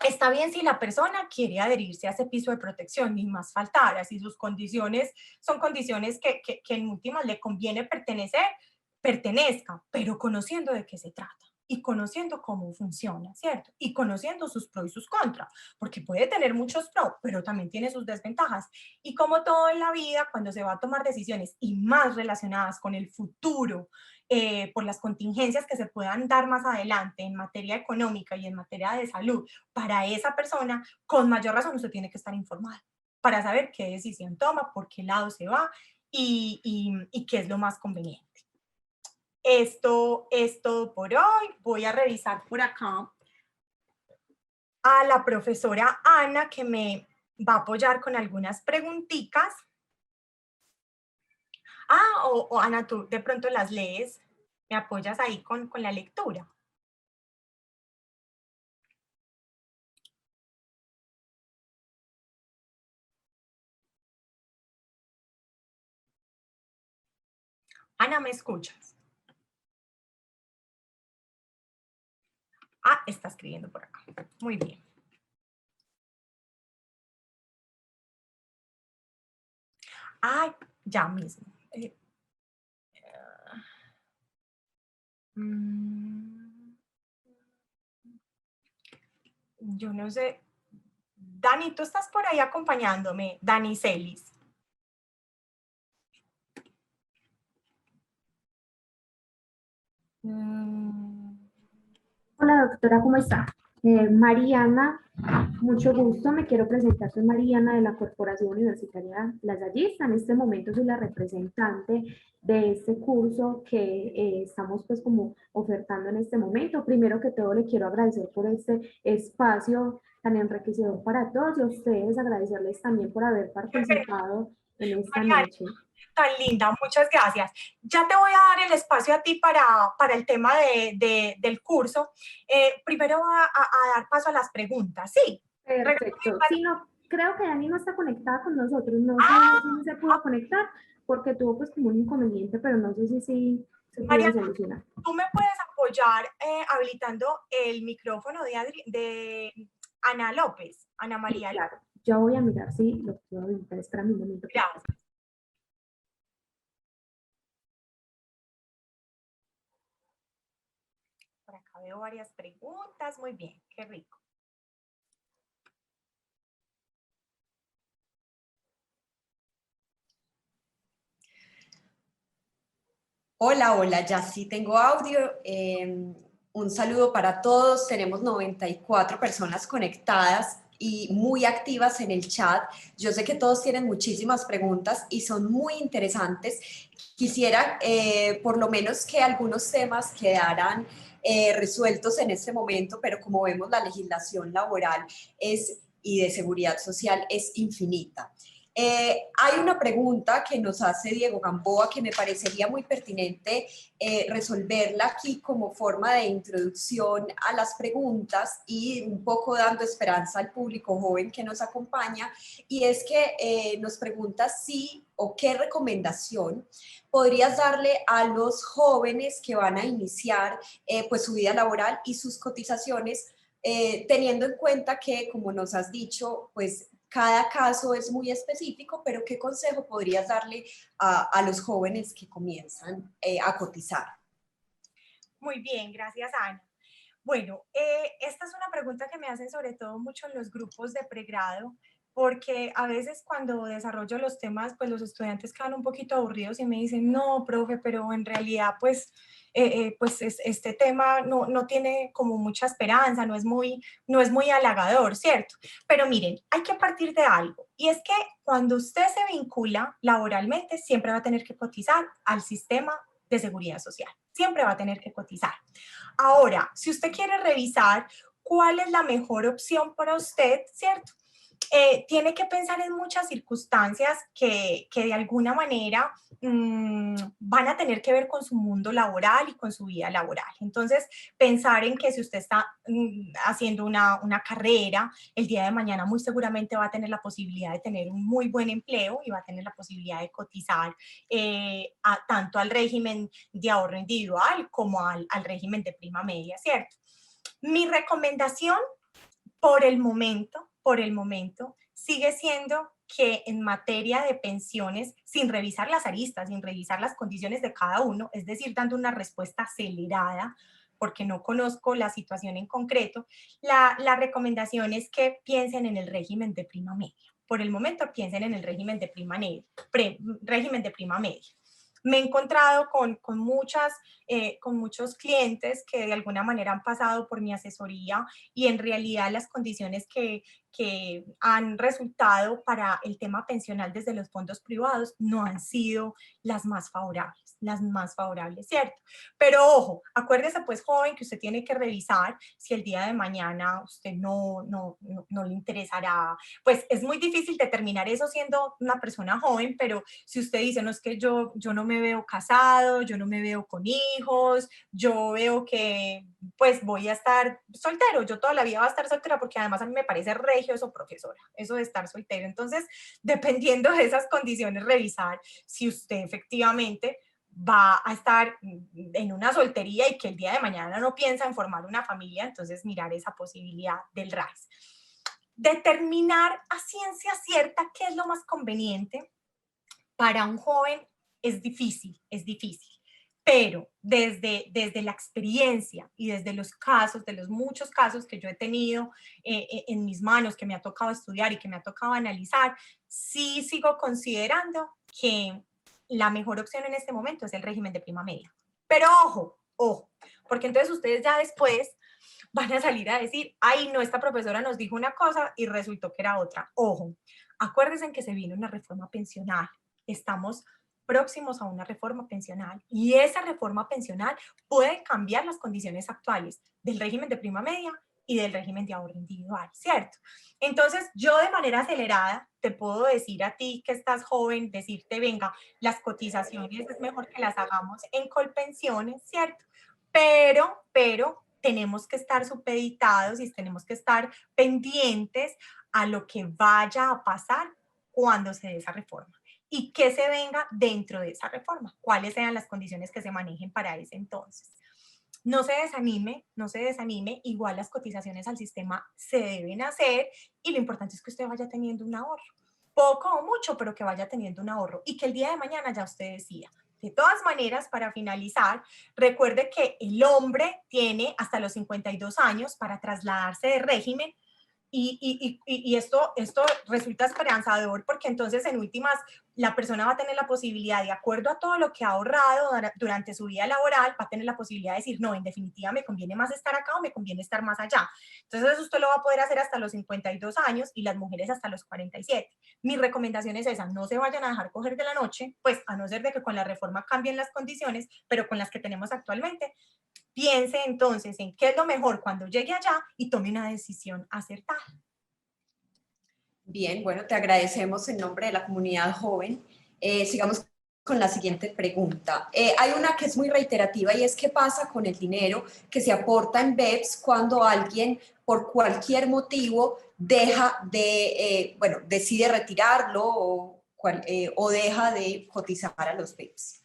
está bien si la persona quiere adherirse a ese piso de protección, ni más faltara, si sus condiciones son condiciones que en últimas le conviene pertenecer, pertenezca, pero conociendo de qué se trata y conociendo cómo funciona, ¿cierto? Y conociendo sus pros y sus contras, porque puede tener muchos pros, pero también tiene sus desventajas. Y como todo en la vida, cuando se va a tomar decisiones y más relacionadas con el futuro, por las contingencias que se puedan dar más adelante en materia económica y en materia de salud, para esa persona, con mayor razón usted tiene que estar informado para saber qué decisión toma, por qué lado se va y qué es lo más conveniente. esto es todo por hoy. Voy a revisar por acá a la profesora Ana, que me va a apoyar con algunas preguntitas. O Ana, tú de pronto las lees, me apoyas ahí con la lectura. Ana, ¿me escuchas? Está escribiendo por acá. Muy bien. Ya mismo. Yo no sé. Dani, tú estás por ahí acompañándome. Dani Celis. Hola doctora, ¿cómo está? Mariana, mucho gusto, me quiero presentar, soy Mariana de la Corporación Universitaria Lasallista. En este momento soy la representante de este curso que estamos pues como ofertando en este momento. Primero que todo le quiero agradecer por este espacio tan enriquecedor para todos y a ustedes agradecerles también por haber participado en esta noche. Tan linda, muchas gracias. Ya te voy a dar el espacio a ti para el tema del curso. Primero a dar paso a las preguntas, ¿sí? Perfecto. Sí, no, creo que Dani no está conectada con nosotros, no sé si no se pudo conectar porque tuvo pues como un inconveniente, pero no sé si se pudo Mariana, solucionar. ¿tú me puedes apoyar habilitando el micrófono de Ana López, Ana María López? Claro, yo voy a mirar si lo puedo habilitar, espera un momento. Gracias. Por acá veo varias preguntas, muy bien, qué rico. Hola, ya sí tengo audio. Un saludo para todos. Tenemos 94 personas conectadas y muy activas en el chat. Yo sé que todos tienen muchísimas preguntas y son muy interesantes. Quisiera por lo menos que algunos temas quedaran resueltos en este momento, pero como vemos la legislación laboral y de seguridad social es infinita. Hay una pregunta que nos hace Diego Gamboa que me parecería muy pertinente resolverla aquí como forma de introducción a las preguntas y un poco dando esperanza al público joven que nos acompaña, y es que nos pregunta si o qué recomendación podrías darle a los jóvenes que van a iniciar pues su vida laboral y sus cotizaciones, teniendo en cuenta que, como nos has dicho, pues cada caso es muy específico, pero ¿qué consejo podrías darle a los jóvenes que comienzan a cotizar? Muy bien, gracias Ana. Bueno, esta es una pregunta que me hacen sobre todo mucho en los grupos de pregrado, porque a veces cuando desarrollo los temas, pues los estudiantes quedan un poquito aburridos y me dicen, no, profe, pero en realidad pues este tema no tiene como mucha esperanza, no es muy halagador, ¿cierto? Pero miren, hay que partir de algo, y es que cuando usted se vincula laboralmente, siempre va a tener que cotizar al sistema de seguridad social, siempre va a tener que cotizar. Ahora, si usted quiere revisar cuál es la mejor opción para usted, ¿cierto? Tiene que pensar en muchas circunstancias que de alguna manera van a tener que ver con su mundo laboral y con su vida laboral. Entonces, pensar en que si usted está haciendo una carrera, el día de mañana muy seguramente va a tener la posibilidad de tener un muy buen empleo y va a tener la posibilidad de cotizar tanto al régimen de ahorro individual como al régimen de prima media, ¿cierto? Mi recomendación por el momento, sigue siendo que en materia de pensiones, sin revisar las aristas, sin revisar las condiciones de cada uno, es decir, dando una respuesta acelerada, porque no conozco la situación en concreto, la recomendación es que piensen en el régimen de prima media. Por el momento, piensen en el régimen de prima media. Me he encontrado con muchos clientes que de alguna manera han pasado por mi asesoría y en realidad las condiciones que han resultado para el tema pensional desde los fondos privados no han sido las más favorables. las más favorables, ¿cierto? Pero ojo, acuérdese pues joven que usted tiene que revisar si el día de mañana usted no le interesará. Pues es muy difícil determinar eso siendo una persona joven, pero si usted dice, no, es que yo no me veo casado, yo no me veo con hijos, yo veo que pues voy a estar soltero, yo toda la vida voy a estar soltera porque además a mí me parece regio eso, profesora, eso de estar soltero. Entonces, dependiendo de esas condiciones, revisar si usted efectivamente va a estar en una soltería y que el día de mañana no piensa en formar una familia, entonces mirar esa posibilidad del RAIS. Determinar a ciencia cierta qué es lo más conveniente para un joven es difícil, pero desde la experiencia y desde los casos, de los muchos casos que yo he tenido en mis manos, que me ha tocado estudiar y que me ha tocado analizar, sí sigo considerando que la mejor opción en este momento es el régimen de prima media. Pero ojo, porque entonces ustedes ya después van a salir a decir, ay, no, esta profesora nos dijo una cosa y resultó que era otra. Ojo, acuérdense que se viene una reforma pensional. Estamos próximos a una reforma pensional y esa reforma pensional puede cambiar las condiciones actuales del régimen de prima media y del régimen de ahorro individual, ¿cierto? Entonces, yo de manera acelerada te puedo decir a ti que estás joven, decirte, venga, las cotizaciones es mejor que las hagamos en Colpensiones, ¿cierto? Pero tenemos que estar supeditados y tenemos que estar pendientes a lo que vaya a pasar cuando se dé esa reforma y qué se venga dentro de esa reforma, cuáles sean las condiciones que se manejen para ese entonces. No se desanime, igual las cotizaciones al sistema se deben hacer y lo importante es que usted vaya teniendo un ahorro, poco o mucho, pero que vaya teniendo un ahorro y que el día de mañana ya usted decida. De todas maneras, para finalizar, recuerde que el hombre tiene hasta los 52 años para trasladarse de régimen y esto resulta esperanzador porque entonces en últimas la persona va a tener la posibilidad, de acuerdo a todo lo que ha ahorrado durante su vida laboral, va a tener la posibilidad de decir, no, en definitiva me conviene más estar acá o me conviene estar más allá. Entonces eso usted lo va a poder hacer hasta los 52 años y las mujeres hasta los 47. Mi recomendación es esa, no se vayan a dejar coger de la noche, pues a no ser de que con la reforma cambien las condiciones, pero con las que tenemos actualmente, piense entonces en qué es lo mejor cuando llegue allá y tome una decisión acertada. Bien, bueno, te agradecemos en nombre de la comunidad joven. Sigamos con la siguiente pregunta. Hay una que es muy reiterativa y es qué pasa con el dinero que se aporta en BEPS cuando alguien por cualquier motivo deja de, decide retirarlo o deja de cotizar a los BEPS.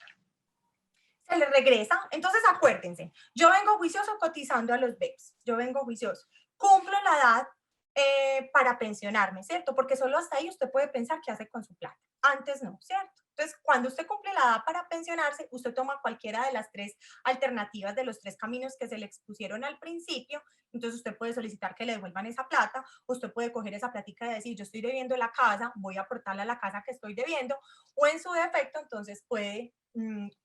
Se le regresa. Entonces acuérdense, yo vengo juicioso cotizando a los BEPS, yo vengo juicioso, cumplo la edad para pensionarme, ¿cierto? Porque solo hasta ahí usted puede pensar qué hace con su plata, antes no, ¿cierto? Entonces, cuando usted cumple la edad para pensionarse, usted toma cualquiera de las tres alternativas de los tres caminos que se le expusieron al principio. Entonces, usted puede solicitar que le devuelvan esa plata, usted puede coger esa platica y decir, yo estoy debiendo la casa, voy a aportarla a la casa que estoy debiendo, o en su defecto, entonces puede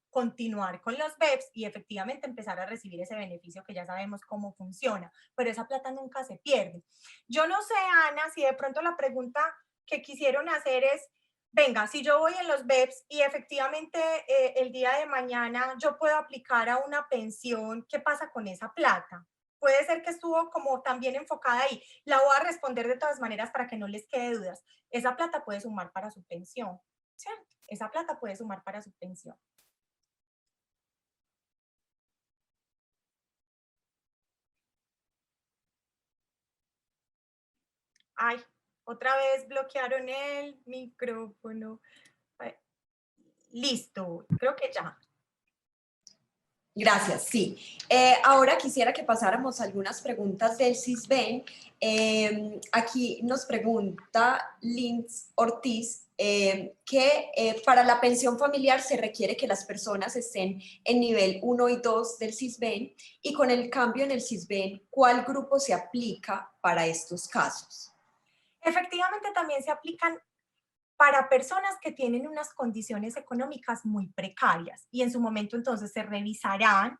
continuar con los BEPS y efectivamente empezar a recibir ese beneficio que ya sabemos cómo funciona, pero esa plata nunca se pierde. Yo no sé, Ana, si de pronto la pregunta que quisieron hacer es, venga, si yo voy en los BEPS y efectivamente el día de mañana yo puedo aplicar a una pensión, ¿qué pasa con esa plata? Puede ser que estuvo como también enfocada ahí. La voy a responder de todas maneras para que no les quede dudas. Esa plata puede sumar para su pensión, ¿cierto? Esa plata puede sumar para su pensión. Ay, otra vez bloquearon el micrófono. Listo, creo que ya. Gracias, sí. Ahora quisiera que pasáramos algunas preguntas del CISBEN. Aquí nos pregunta Lins Ortiz que para la pensión familiar se requiere que las personas estén en nivel 1 y 2 del CISBEN y con el cambio en el CISBEN, ¿cuál grupo se aplica para estos casos? Efectivamente, también se aplican para personas que tienen unas condiciones económicas muy precarias y en su momento entonces se revisarán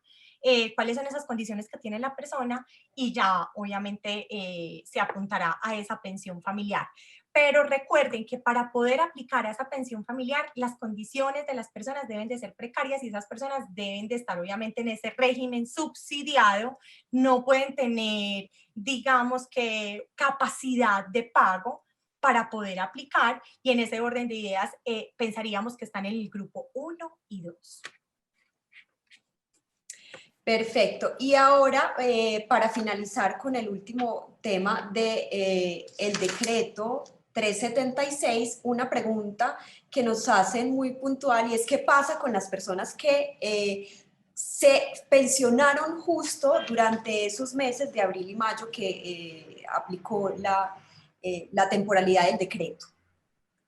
cuáles son esas condiciones que tiene la persona y ya obviamente se apuntará a esa pensión familiar. Pero recuerden que para poder aplicar a esa pensión familiar, las condiciones de las personas deben de ser precarias y esas personas deben de estar obviamente en ese régimen subsidiado, no pueden tener, digamos que, capacidad de pago para poder aplicar, y en ese orden de ideas pensaríamos que están en el grupo 1 y 2. Perfecto. Y ahora, para finalizar con el último tema de el decreto 376, una pregunta que nos hacen muy puntual, y es qué pasa con las personas que se pensionaron justo durante esos meses de abril y mayo que aplicó la temporalidad del decreto.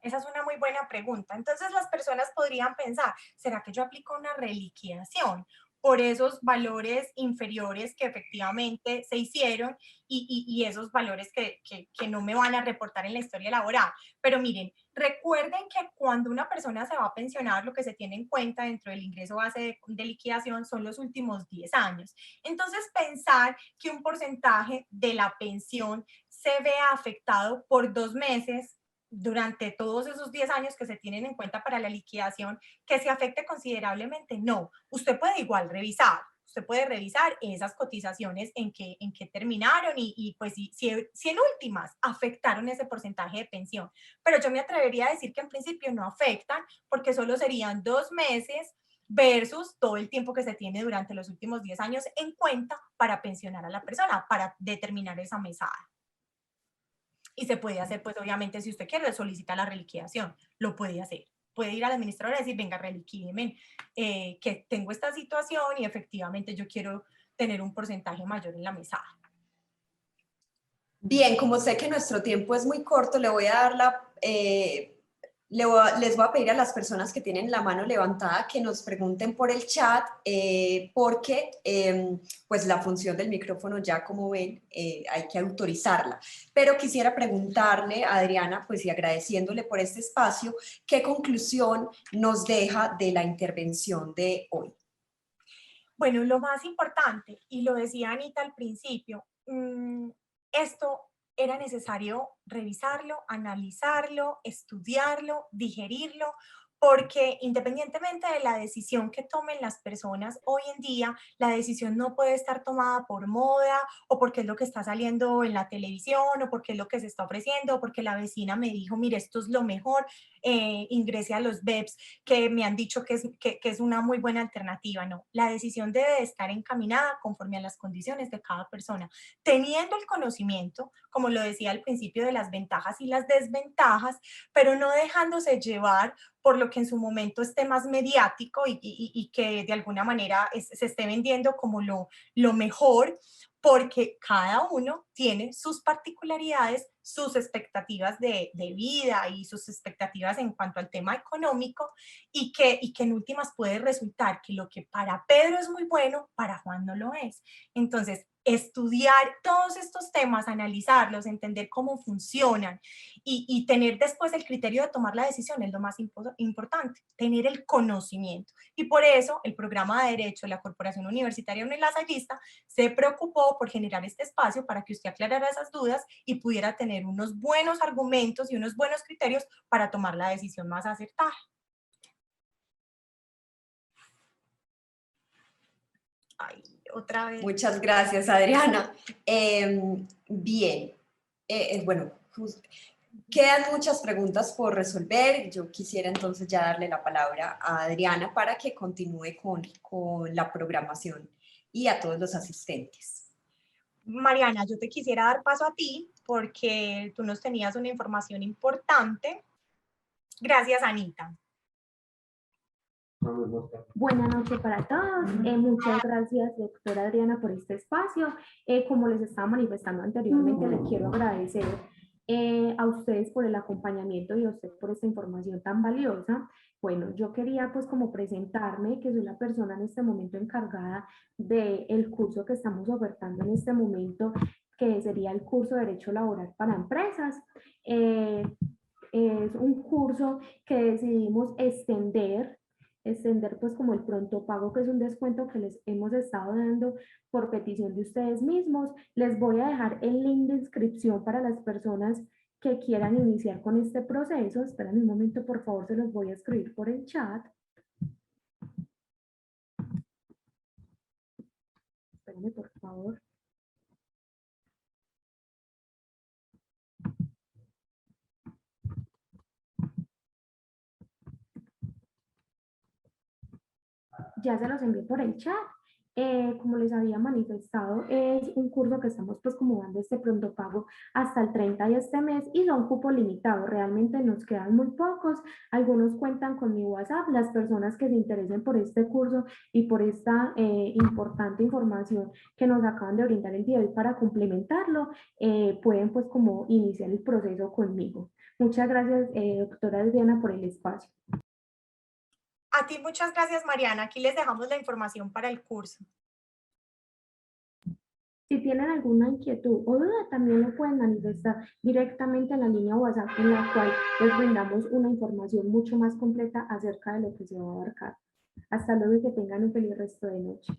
Esa es una muy buena pregunta. Entonces las personas podrían pensar, ¿será que yo aplico una reliquidación por esos valores inferiores que efectivamente se hicieron y esos valores que no me van a reportar en la historia laboral? Pero miren, recuerden que cuando una persona se va a pensionar, lo que se tiene en cuenta dentro del ingreso base de liquidación son los últimos 10 años. Entonces, pensar que un porcentaje de la pensión se vea afectado por 2 meses durante todos esos 10 años que se tienen en cuenta para la liquidación, que se afecte considerablemente, no. Usted puede igual revisar, usted puede revisar esas cotizaciones en que terminaron y pues si en últimas afectaron ese porcentaje de pensión. Pero yo me atrevería a decir que en principio no afectan, porque solo serían 2 meses versus todo el tiempo que se tiene durante los últimos 10 años en cuenta para pensionar a la persona, para determinar esa mesada. Y se puede hacer, pues obviamente, si usted quiere solicitar la reliquidación, lo puede hacer. Puede ir al administrador y decir, venga, reliquídeme, que tengo esta situación y efectivamente yo quiero tener un porcentaje mayor en la mesada. Bien, como sé que nuestro tiempo es muy corto, le voy a dar les voy a pedir a las personas que tienen la mano levantada que nos pregunten por el chat, porque pues la función del micrófono ya, como ven, hay que autorizarla. Pero quisiera preguntarle a Adriana, pues y agradeciéndole por este espacio, ¿qué conclusión nos deja de la intervención de hoy? Bueno, lo más importante, y lo decía Anita al principio, esto era necesario revisarlo, analizarlo, estudiarlo, digerirlo, porque independientemente de la decisión que tomen las personas hoy en día, la decisión no puede estar tomada por moda o porque es lo que está saliendo en la televisión o porque es lo que se está ofreciendo o porque la vecina me dijo, mire, esto es lo mejor, ingrese a los BEPS que me han dicho que es una muy buena alternativa. No, la decisión debe estar encaminada conforme a las condiciones de cada persona, teniendo el conocimiento, como lo decía al principio, de las ventajas y las desventajas, pero no dejándose llevar por lo que en su momento esté más mediático y que de alguna manera se esté vendiendo como lo mejor, porque cada uno tiene sus particularidades, sus expectativas de vida y sus expectativas en cuanto al tema económico, y que en últimas puede resultar que lo que para Pedro es muy bueno, para Juan no lo es. Entonces, estudiar todos estos temas, analizarlos, entender cómo funcionan y tener después el criterio de tomar la decisión es lo más importante, tener el conocimiento. Y por eso el programa de Derecho de la Corporación Universitaria Unilasallista se preocupó por generar este espacio para que usted aclarara esas dudas y pudiera tener unos buenos argumentos y unos buenos criterios para tomar la decisión más acertada. Ay, otra vez. Muchas gracias, Adriana. Bien, bueno, quedan muchas preguntas por resolver. Yo quisiera entonces ya darle la palabra a Adriana para que continúe con la programación y a todos los asistentes. Mariana, yo te quisiera dar paso a ti porque tú nos tenías una información importante. Gracias, Anita. Buenas noches para todos. Muchas gracias, doctora Adriana, por este espacio. Como les estaba manifestando anteriormente, les quiero agradecer a ustedes por el acompañamiento y a usted por esta información tan valiosa. Bueno, yo quería pues como presentarme, que soy la persona en este momento encargada del curso que estamos ofertando en este momento, que sería el curso de Derecho Laboral para Empresas. Es un curso que decidimos extender pues como el pronto pago, que es un descuento que les hemos estado dando por petición de ustedes mismos. Les voy a dejar el link de inscripción para las personas que quieran iniciar con este proceso. Esperen un momento, por favor, se los voy a escribir por el chat. Espérenme, por favor. Ya se los envié por el chat. Como les había manifestado, es un curso que estamos pues como dando este pronto pago hasta el 30 de este mes y son cupos limitados. Realmente nos quedan muy pocos. Algunos cuentan con mi WhatsApp. Las personas que se interesen por este curso y por esta importante información que nos acaban de brindar el día de hoy para complementarlo, pueden pues como iniciar el proceso conmigo. Muchas gracias, doctora Adriana, por el espacio. A ti muchas gracias, Mariana. Aquí les dejamos la información para el curso. Si tienen alguna inquietud o duda, también lo pueden manifestar directamente en la línea WhatsApp, en la cual les brindamos una información mucho más completa acerca de lo que se va a abarcar. Hasta luego y que tengan un feliz resto de noche.